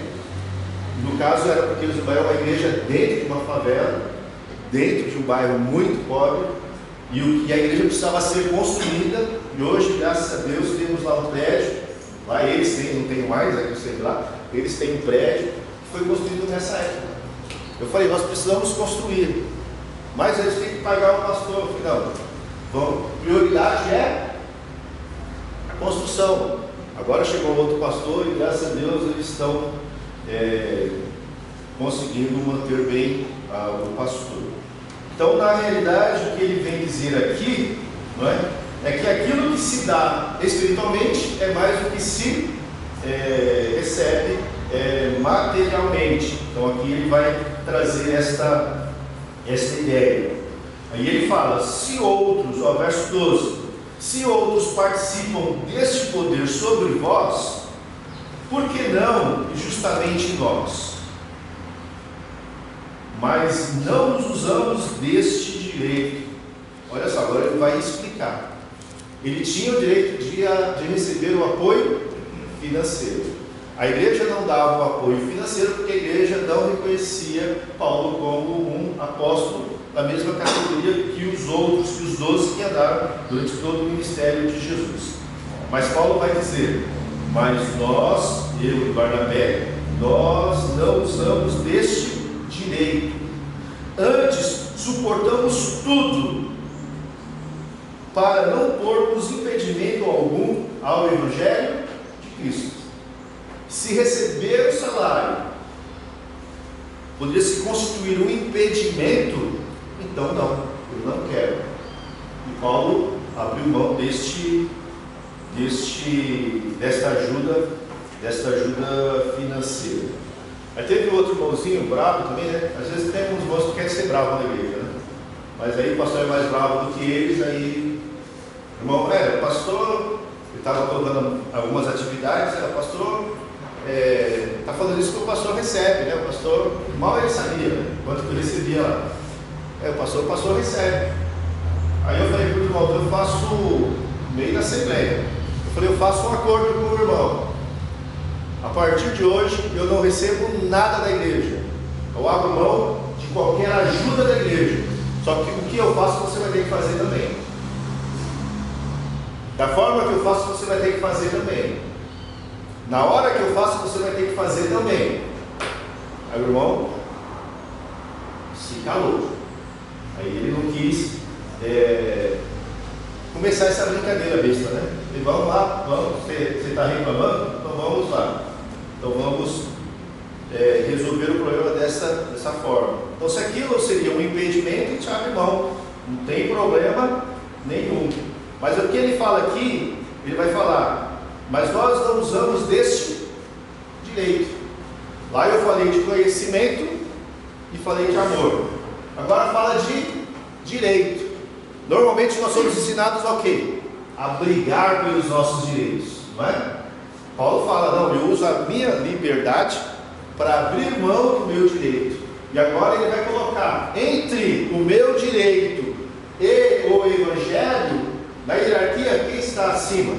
No caso era porque era uma igreja dentro de uma favela, dentro de um bairro muito pobre, e a igreja precisava ser construída. E hoje, graças a Deus, temos lá um prédio. Lá eles têm, não tenho mais, aqui eu sei lá, eles têm um prédio que foi construído nessa época. Eu falei, nós precisamos construir, mas eles têm que pagar o pastor. Eu falei, não, prioridade é a construção. Agora chegou outro pastor e graças a Deus eles estão conseguindo manter bem o pastor. Então, na realidade, o que ele vem dizer aqui, não é que aquilo que se dá espiritualmente é mais do que se recebe materialmente. Então, aqui ele vai trazer esta ideia. Aí ele fala, se outros, verso 12, se outros participam deste poder sobre vós, por que não justamente nós? Mas não nos usamos deste direito. Olha só, agora ele vai explicar. Ele tinha o direito de receber o apoio financeiro. A igreja não dava o apoio financeiro porque a igreja não reconhecia Paulo como um apóstolo da mesma categoria que os outros, que os 12 que andaram durante todo o ministério de Jesus. Mas Paulo vai dizer, mas nós, eu e Barnabé, nós não usamos deste direito. Antes, suportamos tudo para não pormos impedimento algum ao Evangelho de Cristo. Se receber o salário poderia se constituir um impedimento, então não, eu não quero. E Paulo abriu mão desta ajuda financeira. Aí teve outro irmãozinho bravo também, né? Às vezes tem uns irmãos que querem ser bravos na igreja, né? Mas aí o pastor é mais bravo do que eles, aí o irmão, o pastor, ele estava tocando algumas atividades, o pastor está falando isso que o pastor recebe, né? O pastor, mal ele sabia, né? Quanto que ele recebia lá. O pastor recebe. Aí eu falei para o irmão, eu faço no meio da assembleia. Eu falei, eu faço um acordo com o irmão. A partir de hoje eu não recebo nada da igreja. Eu abro mão de qualquer ajuda da igreja. Só que o que eu faço você vai ter que fazer também. Da forma que eu faço você vai ter que fazer também. Na hora que eu faço você vai ter que fazer também. Aí o irmão se calou. Aí ele não quis começar essa brincadeira besta, né? E vamos lá, você está reclamando? Então vamos lá. Então vamos resolver o problema dessa forma. Então, se aquilo seria um impedimento, a gente abre mão, não tem problema nenhum. Mas o que ele fala aqui, ele vai falar, mas nós não usamos deste direito. Lá eu falei de conhecimento e falei de amor. Agora fala de direito. Normalmente nós somos ensinados a quê? A brigar pelos nossos direitos, não é? Paulo fala, não, eu uso a minha liberdade para abrir mão do meu direito. E agora ele vai colocar entre o meu direito e o Evangelho, na hierarquia, quem está acima?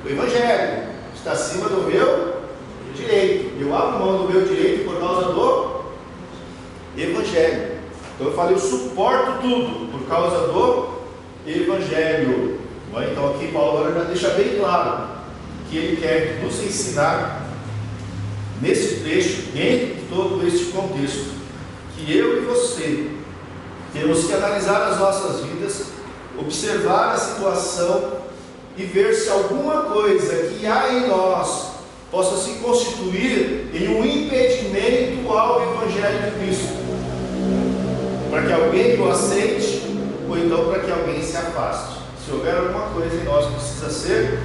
O Evangelho está acima do meu direito. Eu abro mão do meu direito por causa do Evangelho. Então eu falei, eu suporto tudo por causa do Evangelho. Então aqui Paulo agora já deixa bem claro que ele quer nos ensinar nesse trecho, dentro de todo este contexto, que eu e você temos que analisar as nossas vidas, observar a situação e ver se alguma coisa que há em nós possa se constituir em um impedimento ao Evangelho de Cristo, para que alguém o aceite ou então para que alguém se afaste. Se houver alguma coisa em nós que precisa ser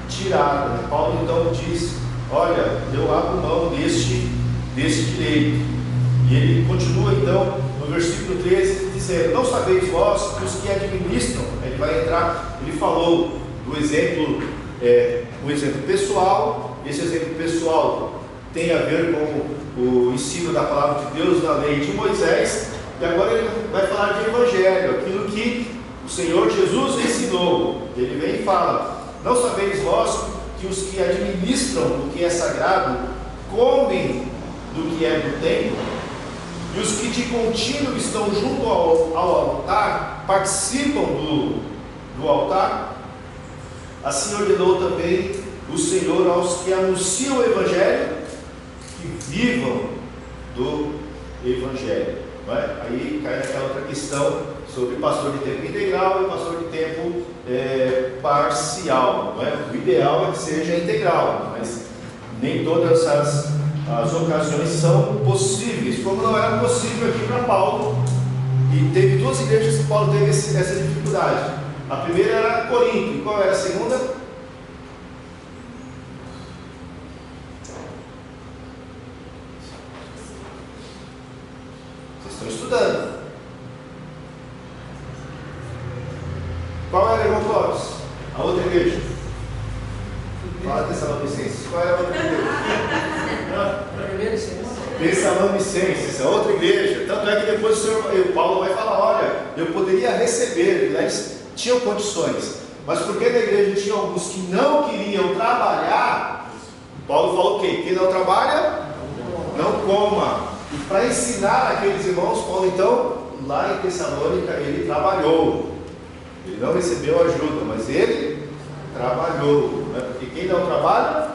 tirada, Paulo então diz, olha, eu abro mão deste direito. E ele continua então no versículo 13 dizendo, não sabeis vós que os que administram, ele vai entrar, ele falou do exemplo, um exemplo pessoal. Esse exemplo pessoal tem a ver com o ensino da palavra de Deus na lei de Moisés, e agora ele vai falar de evangelho, aquilo que o Senhor Jesus ensinou. Ele vem e fala, não sabeis vós que os que administram o que é sagrado comem do que é do templo, e os que de contínuo estão junto ao altar participam do altar? Assim ordenou também o Senhor aos que anunciam o Evangelho, que vivam do Evangelho. Não é? Aí cai naquela outra questão sobre pastor de tempo integral e pastor de tempo parcial. Não é? O ideal é que seja integral, mas nem todas as ocasiões são possíveis, como não era possível aqui para Paulo. E teve duas igrejas que Paulo teve essa dificuldade. A primeira era Corinto, e qual era a segunda? Vocês estão estudando. Qual era, irmão Clóvis? A outra igreja? Fala Tessalonicenses. Qual era a outra igreja? Tessalonicenses, a outra igreja. Tanto é que depois o Paulo vai falar, olha, eu poderia receber, eles tinham condições, mas porque na igreja tinha alguns que não queriam trabalhar, Paulo falou o quê? Quem não trabalha, não coma. E para ensinar aqueles irmãos, Paulo então, lá em Tessalônica, ele trabalhou. Ele não recebeu ajuda, mas ele trabalhou, né? Porque quem não trabalha,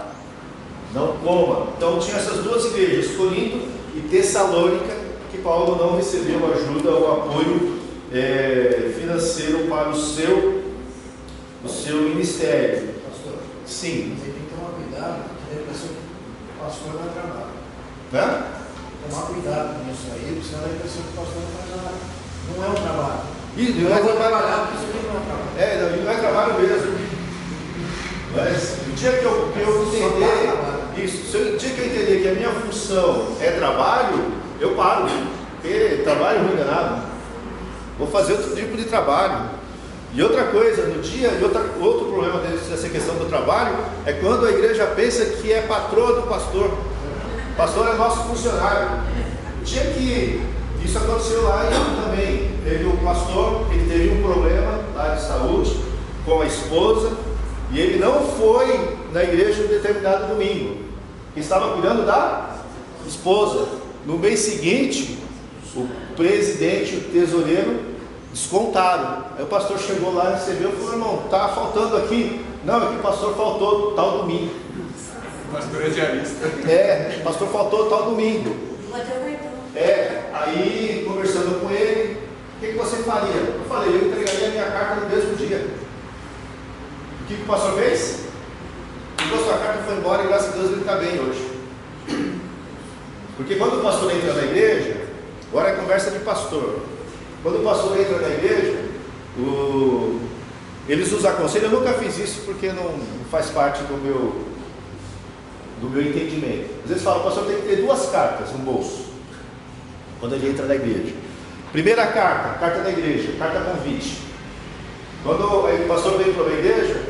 não coma. Então tinha essas duas igrejas, Corinto e Tessalônica, que Paulo não recebeu ajuda ou apoio financeiro para o seu ministério.
Pastor,
Sim.
você tem que tomar cuidado, porque a pessoa que o pastor não trabalha.
Né?
Tomar cuidado com isso aí, porque senão a pessoa que o pastor não faz nada. Não é um trabalho.
E não é
vou
trabalho.
trabalhar, porque isso aqui não é um trabalho.
Não é trabalho mesmo. Mas o dia que eu entender isso, o dia que eu entender que a minha função é trabalho, eu paro. Porque trabalho não é nada. Vou fazer outro tipo de trabalho. E outra coisa, outro problema dessa questão do trabalho é quando a igreja pensa que é patroa do pastor. O pastor é nosso funcionário. O dia que isso aconteceu lá também, teve um pastor, ele teve um problema lá de saúde com a esposa, e ele não foi na igreja um determinado domingo, que estava cuidando da esposa. No mês seguinte, o presidente e o tesoureiro descontaram. Aí o pastor chegou lá, recebeu e falou, irmão, está faltando aqui. Não, é que o pastor faltou tal domingo.
O pastor é diarista.
O pastor faltou tal domingo. Aí conversando com ele, o que você faria? Eu falei, eu entregaria a minha carta no mesmo dia. O que o pastor fez? Pegou sua carta e foi embora, e graças a Deus ele está bem hoje. Porque quando o pastor entra na igreja, agora é conversa de pastor. Quando o pastor entra na igreja, eles nos aconselham. Eu nunca fiz isso porque não faz parte do meu entendimento. Às vezes falam, o pastor tem que ter 2 cartas no bolso quando ele entra na igreja. Primeira carta, carta da igreja, carta convite. Quando o pastor vem para uma igreja,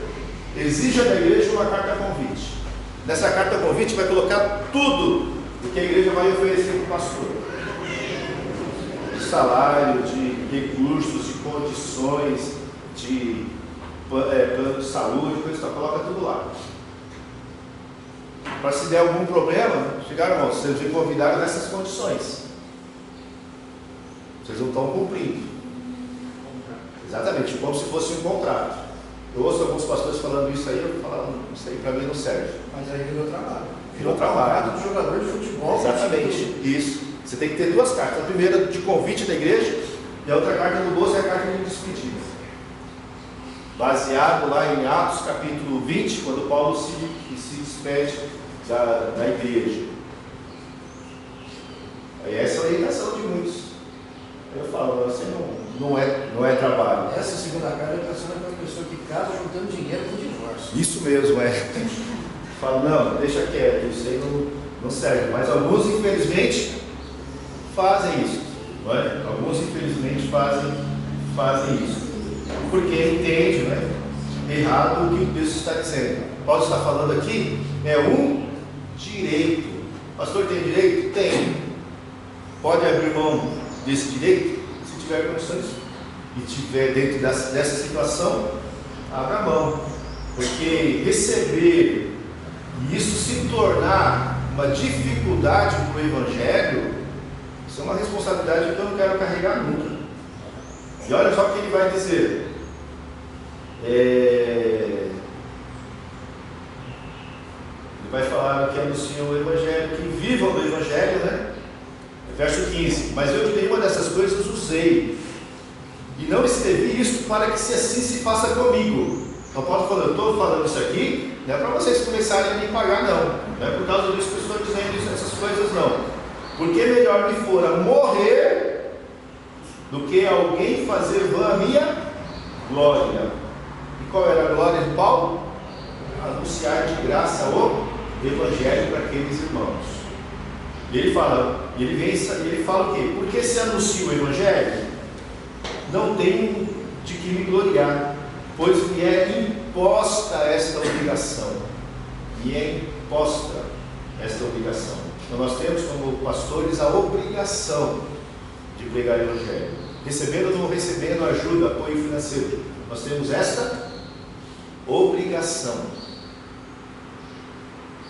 exija da igreja uma carta convite. Nessa carta convite vai colocar tudo o que a igreja vai oferecer para o pastor: de salário, de recursos, de condições, de plano de saúde, coisa, coloca tudo lá. Para se der algum problema, chegaram, irmãos, vocês me convidaram nessas condições. Vocês não estão cumprindo. Exatamente, como se fosse um contrato. Eu ouço alguns pastores falando isso aí, eu falo, isso aí para mim não serve.
Mas aí virou trabalho.
Virou trabalho.
Do jogador de futebol.
Exatamente, isso. Você tem que ter 2 cartas. A primeira de convite da igreja e a outra carta no bolso é a carta de despedida. Baseado lá em Atos capítulo 20, quando Paulo se despede da igreja. Aí essa é a orientação de muitos. Eu falo, você não é trabalho.
Essa segunda carta é passando para uma pessoa que casa juntando dinheiro para o divórcio.
Isso mesmo, Falo, não, deixa quieto, isso aí não serve. Mas alguns, infelizmente, fazem isso. Não é? Alguns, infelizmente, fazem isso. Porque entende, errado o que o texto está dizendo. Paulo está falando aqui, é um direito. O pastor tem direito? Tem. Pode abrir mão desse direito? Se tiver condições e tiver dentro dessa situação, abra mão. Porque receber e isso se tornar uma dificuldade para o Evangelho, isso é uma responsabilidade que eu não quero carregar nunca. E olha só o que ele vai dizer. Ele vai falar que anunciam o Evangelho, que vivam do Evangelho, Verso 15: mas eu de nenhuma dessas coisas usei, e não escrevi isto para que se assim se faça comigo. Então Paulo falou, eu estou falando isso aqui, não é para vocês começarem a me pagar, não é por causa disso que eu estou dizendo essas coisas, não. Porque melhor me fora morrer do que alguém fazer vã a minha glória. E qual era a glória de Paulo? Anunciar de graça o Evangelho para aqueles irmãos. E ele fala, ele fala o quê? Porque se anuncia o Evangelho, não tenho de que me gloriar, pois me é imposta esta obrigação. Me é imposta esta obrigação. Então nós temos como pastores a obrigação de pregar o Evangelho. Recebendo ou não recebendo ajuda, apoio financeiro, nós temos esta obrigação.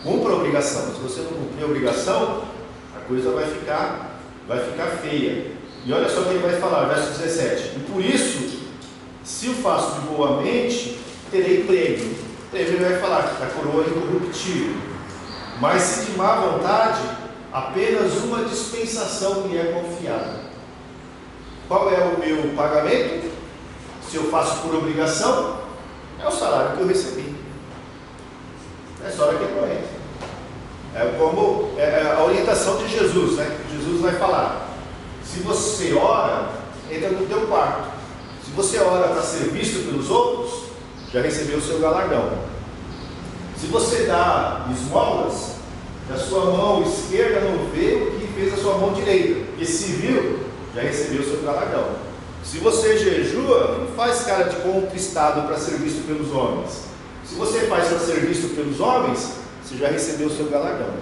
Cumpra a obrigação. Se você não cumprir a obrigação, a coisa vai ficar feia. E olha só o que ele vai falar, verso 17: e por isso, se o faço de boa mente, terei prêmio. Ele vai falar da coroa incorruptível. Mas se de má vontade, apenas uma dispensação me é confiada. Qual é o meu pagamento? Se eu faço por obrigação, é o salário que eu recebi. Essa hora que é correta. É como a orientação de Jesus, Jesus vai falar: se você ora, entra no teu quarto. Se você ora para ser visto pelos outros, já recebeu o seu galardão. Se você dá esmolas, a sua mão esquerda não vê o que fez a sua mão direita, porque se viu, já recebeu o seu galardão. Se você jejua, não faz cara de contristado para ser visto pelos homens. Se você faz para ser visto pelos homens, você já recebeu o seu galardão.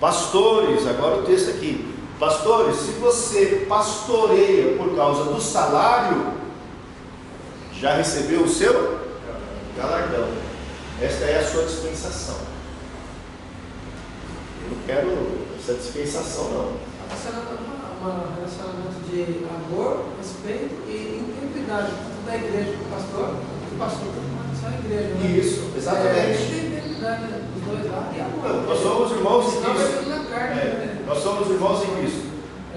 Pastores, agora o texto aqui. Pastores, se você pastoreia por causa do salário, já recebeu o seu galardão. Esta é a sua dispensação. Eu não quero essa dispensação, não.
Um relacionamento de amor, respeito e integridade da igreja com o pastor só a igreja.
Isso, exatamente.
Integridade dos dois lá e amor.
Nós somos irmãos em Cristo. Nós somos irmãos em Cristo.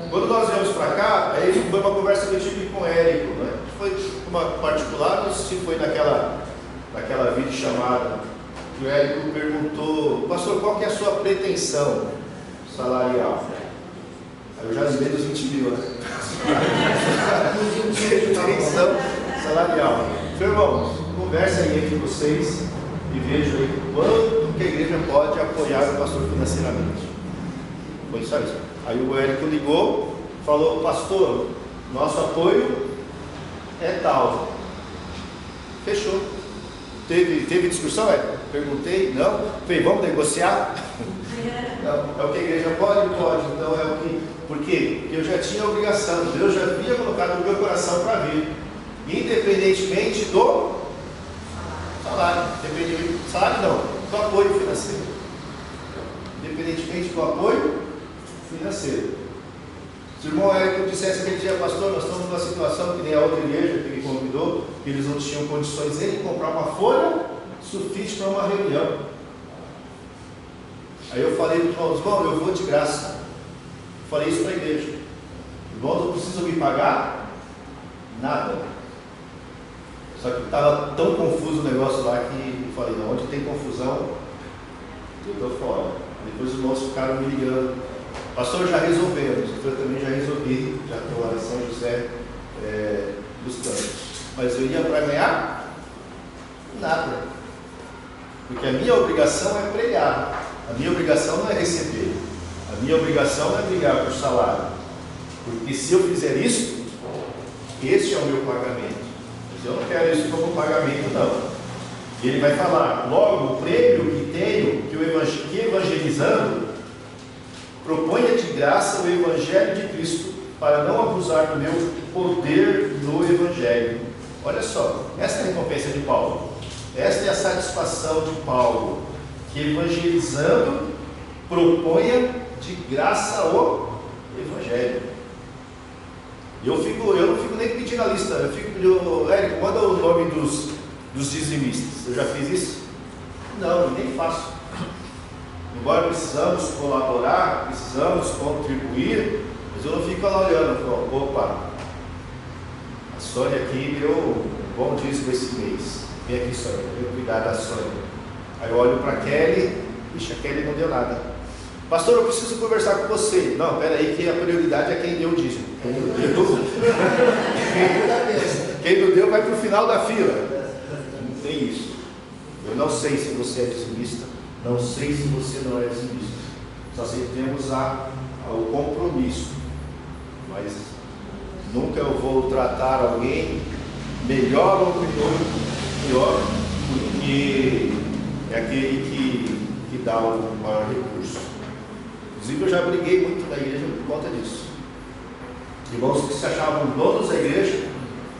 Quando nós viemos para cá, aí foi uma conversa que eu tive com o Érico, Foi uma particular, não sei se foi naquela videochamada, que o Érico perguntou: pastor, qual que é a sua pretensão? salarial. Aí eu já lembrei dos 20 mil, né? Retenção salarial. Então, irmãos, conversa aí entre vocês e vejam aí quanto que a igreja pode apoiar o pastor financeiramente. Foi só isso. Aí o Érico ligou, falou: pastor, nosso apoio é tal. Fechou. Teve discussão? Perguntei, não. Falei, vamos negociar? Não. É o que a igreja pode? Pode. Então é o que. Por quê? Porque eu já tinha a obrigação, Deus já havia colocado no meu coração para vir, independentemente do salário. Independentemente do salário, não, do apoio financeiro. Independentemente do apoio financeiro. Se o irmão Érico dissesse aquele dia: pastor, nós estamos numa situação que nem a outra igreja que me convidou, que eles não tinham condições nem de comprar uma folha sulfite para uma reunião. Aí eu falei para os irmãos: bom, eu vou de graça. Falei isso para a igreja: irmãos, não precisam me pagar nada. Só que estava tão confuso o negócio lá que eu falei: não, onde tem confusão, eu estou fora. Depois os irmãos ficaram me ligando: pastor, já resolvemos. Eu também já resolvi, já estou lá em São José dos Campos. Mas eu ia para ganhar nada, porque a minha obrigação é pregar, a minha obrigação não é receber, a minha obrigação não é brigar por salário, porque se eu fizer isso, esse é o meu pagamento. Mas eu não quero isso como pagamento, não. E ele vai falar: logo, o prêmio que tenho, que evangelizando, proponha de graça o Evangelho de Cristo, para não abusar do meu poder no Evangelho. Olha só, esta é a recompensa de Paulo, esta é a satisfação de Paulo, que evangelizando proponha de graça o Evangelho. Eu não fico nem pedindo a lista, eu fico pedindo: Érico, manda o nome dos dizimistas. Eu já fiz isso? Não, nem faço. Embora precisamos colaborar, precisamos contribuir, mas eu não fico lá olhando. Falo: opa, a Sônia aqui deu um bom dízimo esse mês. Vem aqui, Sônia, eu cuidar da Sônia. Aí eu olho para a Kelly: ixi, a Kelly não deu nada. Pastor, eu preciso conversar com você. Não, peraí, que a prioridade é quem deu o dízimo. Quem não deu vai para o final da fila. Não tem isso. Eu não sei se você é dizimista, não sei se você não é dizimista. Só sei que temos o compromisso. Mas nunca eu vou tratar alguém melhor ou pior, porque é aquele que dá o maior recurso. Inclusive eu já briguei muito na igreja por conta disso. Irmãos que se achavam donos da igreja,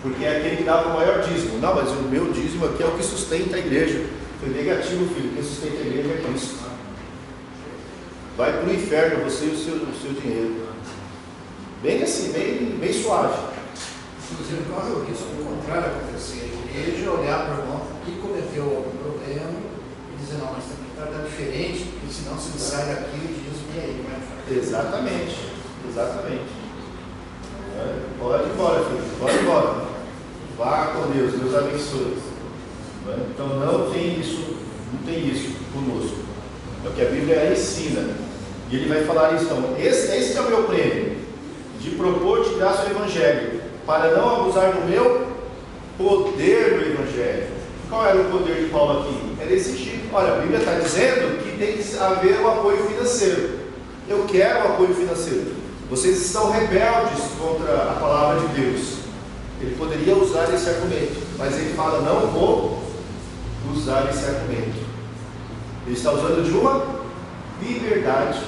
porque é aquele que dava o maior dízimo. Não, mas o meu dízimo aqui é o que sustenta a igreja. Foi negativo, filho. Quem sustenta a igreja é Cristo. Vai para o inferno você e o seu dinheiro. Bem assim, bem suave.
Inclusive, corre o risco do contrário acontecer. A igreja olhar para o irmão que cometeu algum problema e dizer: não, mas tem que tratar diferente, porque senão se ele sai daqui e diz: e aí, como é que faz?
Exatamente. Pode ir embora, filho. Pode ir embora. Vá com Deus. Deus abençoe. Então não tem isso conosco. É o que a Bíblia ensina. E ele vai falar isso. Então, esse é o meu prêmio, de propor de graça o Evangelho, para não abusar do meu poder do Evangelho. Qual era o poder de Paulo aqui? Era exigir. Olha, a Bíblia está dizendo que tem que haver o apoio financeiro. Eu quero o apoio financeiro. Vocês estão rebeldes contra a palavra de Deus. Ele poderia usar esse argumento, mas ele fala: não vou usar esse argumento. Ele está usando de uma liberdade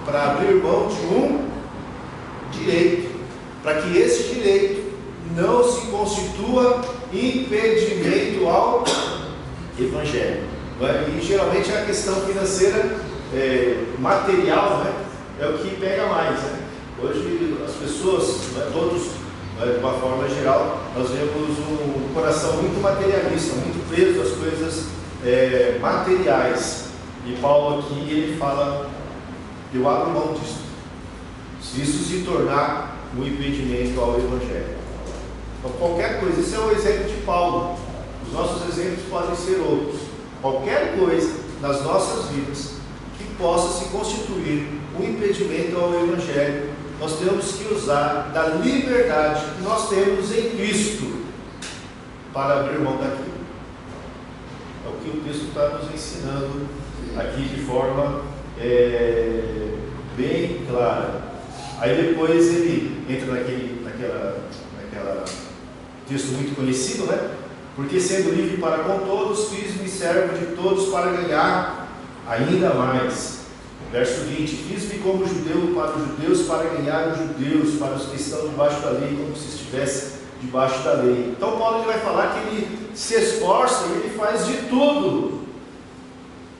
para abrir mão de um direito, para que esse direito não se constitua impedimento ao Evangelho. E geralmente a questão financeira, material, né, é o que pega mais, né? Hoje as pessoas, todos, de uma forma geral, nós vemos um coração muito materialista, muito preso às coisas materiais. E Paulo aqui, ele fala: eu abro mão disso, se isso se tornar um impedimento ao Evangelho. Então qualquer coisa, esse é o exemplo de Paulo. Os nossos exemplos podem ser outros. Qualquer coisa nas nossas vidas que possa se constituir um impedimento ao Evangelho. Nós temos que usar da liberdade que nós temos em Cristo para abrir mão daquilo. É o que o texto está nos ensinando aqui de forma bem clara. Aí depois ele entra naquela texto muito conhecido, né? Porque sendo livre para com todos, fiz-me servo de todos para ganhar ainda mais. Verso 20: fiz-me como judeu para os judeus, para ganhar os judeus, para os que estão debaixo da lei, como se estivesse debaixo da lei. Então Paulo ele vai falar que ele se esforça e ele faz de tudo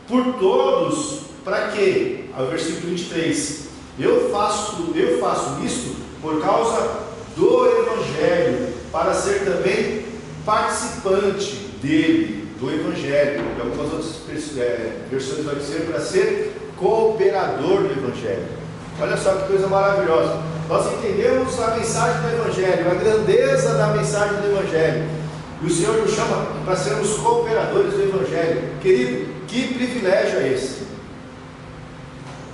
por todos. Para quê? Ao versículo 23: eu faço isso por causa do Evangelho, para ser também participante dele, do Evangelho. Em algumas outras versões vai dizer para ser cooperador do Evangelho. Olha só que coisa maravilhosa. Nós entendemos a mensagem do Evangelho, a grandeza da mensagem do Evangelho, e o Senhor nos chama para sermos cooperadores do Evangelho. Querido, que privilégio é esse?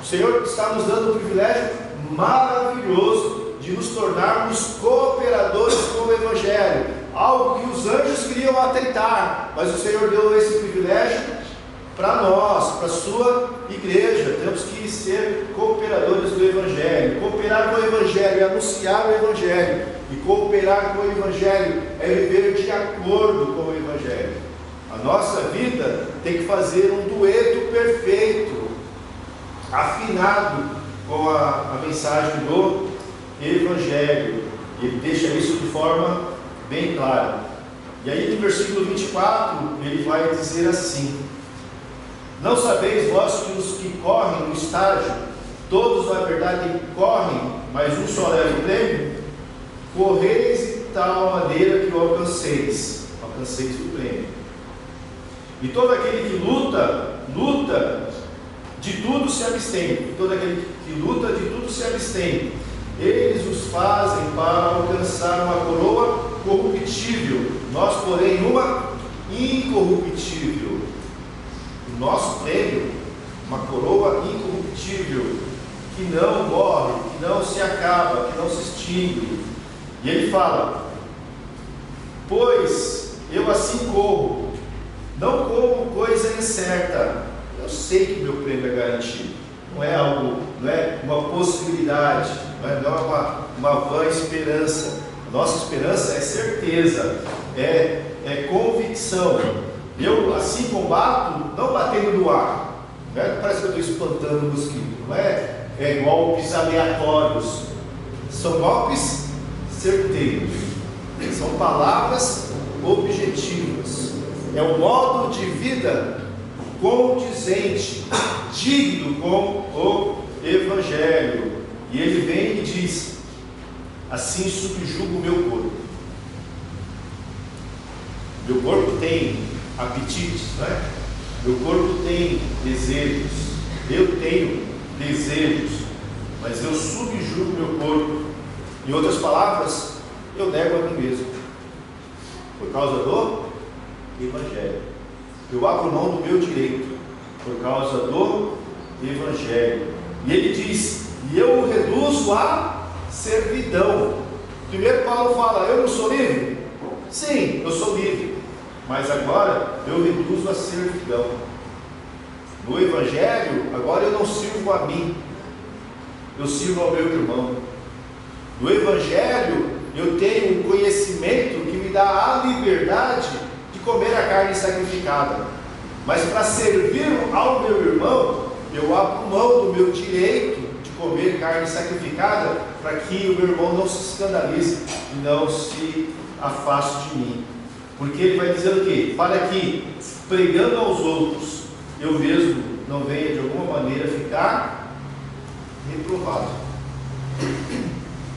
O Senhor está nos dando um privilégio maravilhoso de nos tornarmos cooperadores com o Evangelho, algo que os anjos queriam atentar, mas o Senhor deu esse privilégio para nós, para a sua igreja. Temos que ser cooperadores do Evangelho. Cooperar com o Evangelho é anunciar o Evangelho, e cooperar com o Evangelho é viver de acordo com o Evangelho. A nossa vida tem que fazer um dueto perfeito, afinado com a mensagem do Evangelho. Ele deixa isso de forma bem clara. E aí no versículo 24 ele vai dizer assim: não sabeis vós que os que correm no estágio, todos na verdade correm, mas um só leva o prêmio? Correis de tal maneira que o alcanceis o prêmio. E todo aquele que luta, de tudo se abstém. Todo aquele que luta, de tudo se abstém. Eles os fazem para alcançar uma coroa corruptível, nós, porém, uma incorruptível. O nosso prêmio, uma coroa incorruptível, que não morre, que não se acaba, que não se extingue. E ele fala: pois eu assim corro, não como coisa incerta. Eu sei que meu prêmio é garantido. Não é algo, não é uma possibilidade, não é uma vã esperança. Nossa esperança é certeza, é convicção. Eu assim combato, não batendo no ar. Não é? Parece que eu estou espantando o mosquito. Não é golpes aleatórios. São golpes certeiros. São palavras objetivas. É um modo de vida condizente, digno com o Evangelho. E ele vem e diz: assim subjugo o meu corpo. Meu corpo tem apetites, não é? Meu corpo tem desejos. Eu tenho desejos, mas eu subjugo meu corpo. Em outras palavras, eu nego a mim mesmo, por causa do Evangelho. Eu abro mão do meu direito, por causa do Evangelho. E ele diz: e eu o reduzo à servidão. Primeiro Paulo fala: eu não sou livre? Sim, eu sou livre, mas agora eu reduzo a servidão. No Evangelho, agora eu não sirvo a mim, eu sirvo ao meu irmão. No Evangelho, eu tenho um conhecimento que me dá a liberdade de comer a carne sacrificada, mas para servir ao meu irmão, eu abro mão do meu direito de comer carne sacrificada, para que o meu irmão não se escandalize e não se afaste de mim. Porque ele vai dizer o quê? Para que, pregando aos outros, eu mesmo não venha de alguma maneira ficar reprovado.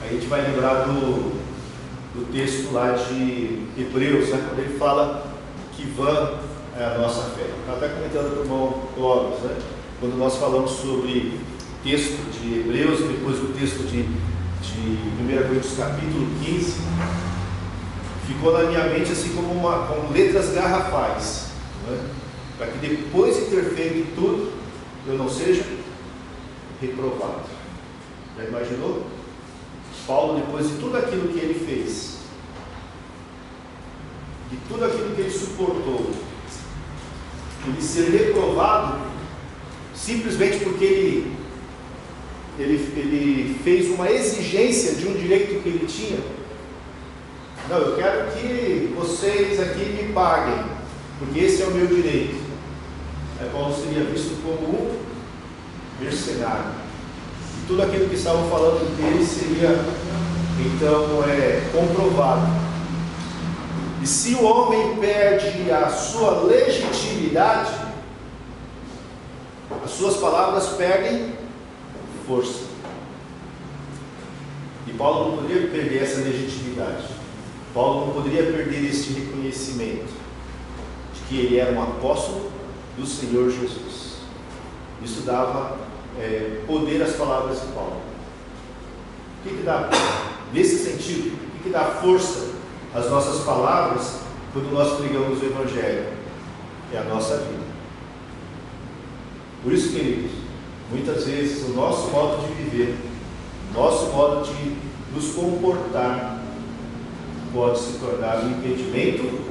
Aí a gente vai lembrar do texto lá de Hebreus, né? Quando ele fala que vã é a nossa fé. Eu estava até comentando com o irmão Clóvis, né? Quando nós falamos sobre o texto de Hebreus, depois do texto de 1 Coríntios capítulo 15, ficou na minha mente assim como letras garrafais, né? Para que depois de ter feito tudo, eu não seja reprovado. Já imaginou? Paulo, depois de tudo aquilo que ele fez, de tudo aquilo que ele suportou, ele ser reprovado simplesmente porque ele fez uma exigência de um direito que ele tinha. Não, eu quero que vocês aqui me paguem, porque esse é o meu direito. Aí Paulo seria visto como um mercenário. E tudo aquilo que estavam falando dele seria, então, comprovado. E se o homem perde a sua legitimidade, as suas palavras perdem força. E Paulo não poderia perder essa legitimidade. Paulo não poderia perder esse reconhecimento de que ele era um apóstolo do Senhor Jesus. Isso dava poder às palavras de Paulo. O que dá, nesse sentido, o que dá força às nossas palavras quando nós pregamos o Evangelho? É a nossa vida. Por isso, queridos, muitas vezes o nosso modo de viver, o nosso modo de nos comportar pode se tornar um impedimento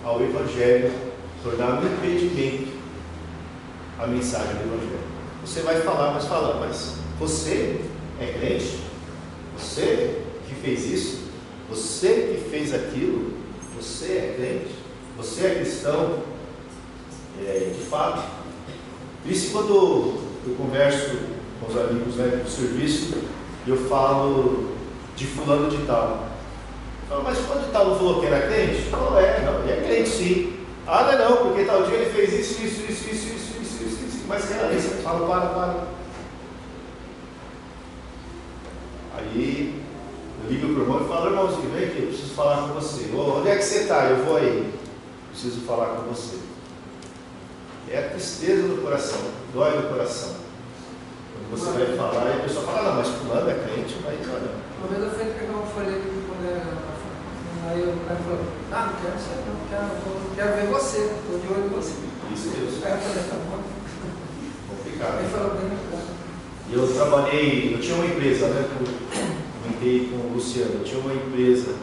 ao Evangelho, tornar um impedimento à mensagem do Evangelho. Você vai falar, mas você é crente? Você que fez isso? Você que fez aquilo? Você é crente? Você é cristão? De fato. Isso quando eu converso com os amigos do serviço, eu falo de fulano de tal. Eu falo, mas fulano de tal não falou que era crente? Não, não, ele é crente sim. Ah, não, porque tal dia ele fez isso. Mas que era isso? Eu falo, para. Aí eu ligo para o irmão e falo, irmãozinho, vem aqui, eu preciso falar com você. Onde é que você está? Eu vou aí. Preciso falar com você. É a tristeza do coração, dói no coração. Quando você vai falar e a pessoa fala, não, mas fulano é crente, mas olha.
Uma vez eu fui pegar uma folha de poder. Aí o cara falou, não quero ser, não quero ver você, estou de olho em você.
Isso Deus.
Aí eu falei, tá bom.
Complicado.
Ele falou bem, cara.
Eu tinha uma empresa, né? Comentei com o Luciano, eu tinha uma empresa,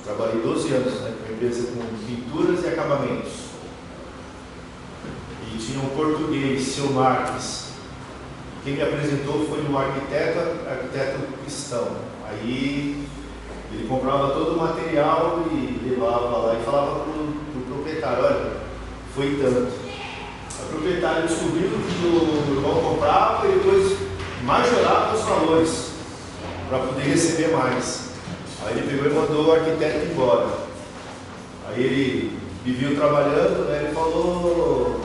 trabalhei 12 anos, né? Uma empresa com pinturas e acabamentos. E tinha um português, seu Marques. Quem me apresentou foi um arquiteto cristão. Aí ele comprava todo o material e levava lá e falava para o proprietário, olha, foi tanto. O proprietário descobriu que o irmão comprava e depois majorava os valores para poder receber mais. Aí ele pegou e mandou o arquiteto embora. Aí ele me viu trabalhando, né? Ele falou,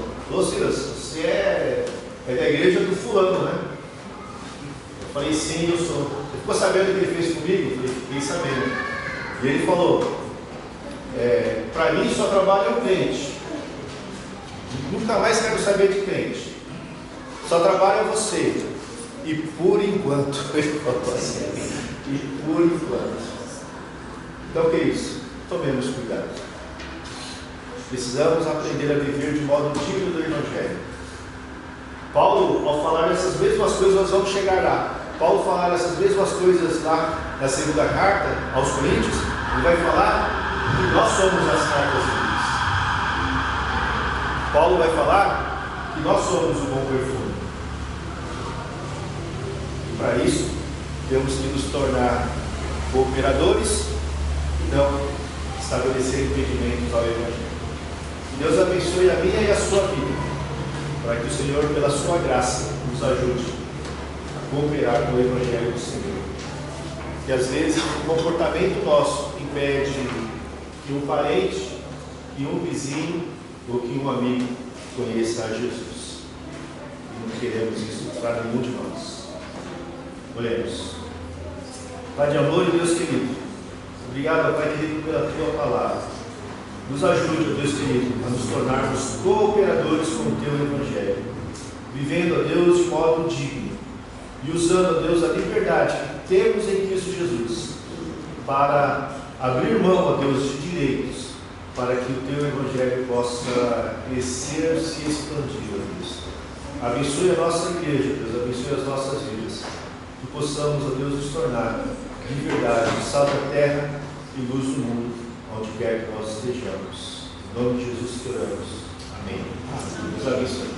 Silas, você é da igreja do fulano, né? Eu falei, sim, eu sou. Você ficou sabendo o que ele fez comigo? Eu falei, fiquei sabendo. E ele falou, para mim só trabalha um crente. Nunca mais quero saber de crente. Só trabalha você. E por enquanto, ele falou assim, e por enquanto. Então, o que é isso? Tomemos cuidado. Precisamos aprender a viver de modo digno do Evangelho. Paulo, ao falar essas mesmas coisas, nós vamos chegar lá. Paulo falar essas mesmas coisas lá na segunda carta aos Coríntios, ele vai falar que nós somos as cartas de Cristo. Paulo vai falar que nós somos o bom perfume. E para isso, temos que nos tornar cooperadores e não estabelecer impedimentos ao Evangelho. Que Deus abençoe a minha e a sua vida, para que o Senhor, pela sua graça, nos ajude a cooperar com o Evangelho do Senhor. Que às vezes o comportamento nosso impede que um parente, que um vizinho ou que um amigo conheça a Jesus. E não queremos isso para nenhum de nós. Oremos. Pai de amor e Deus querido, obrigado, Pai querido, pela tua palavra. Nos ajude, Deus querido, a nos tornarmos cooperadores com o teu Evangelho, vivendo, ó Deus, de modo digno e usando, ó Deus, a liberdade que temos em Cristo Jesus para abrir mão, ó Deus, de direitos, para que o teu Evangelho possa crescer e se expandir, ó Deus. Abençoe a nossa igreja, Deus, abençoe as nossas vidas. Que possamos, ó Deus, nos tornar de verdade sal da terra e luz do mundo, onde quer que nós estejamos. Em nome de Jesus que oramos. Amém. Deus abençoe.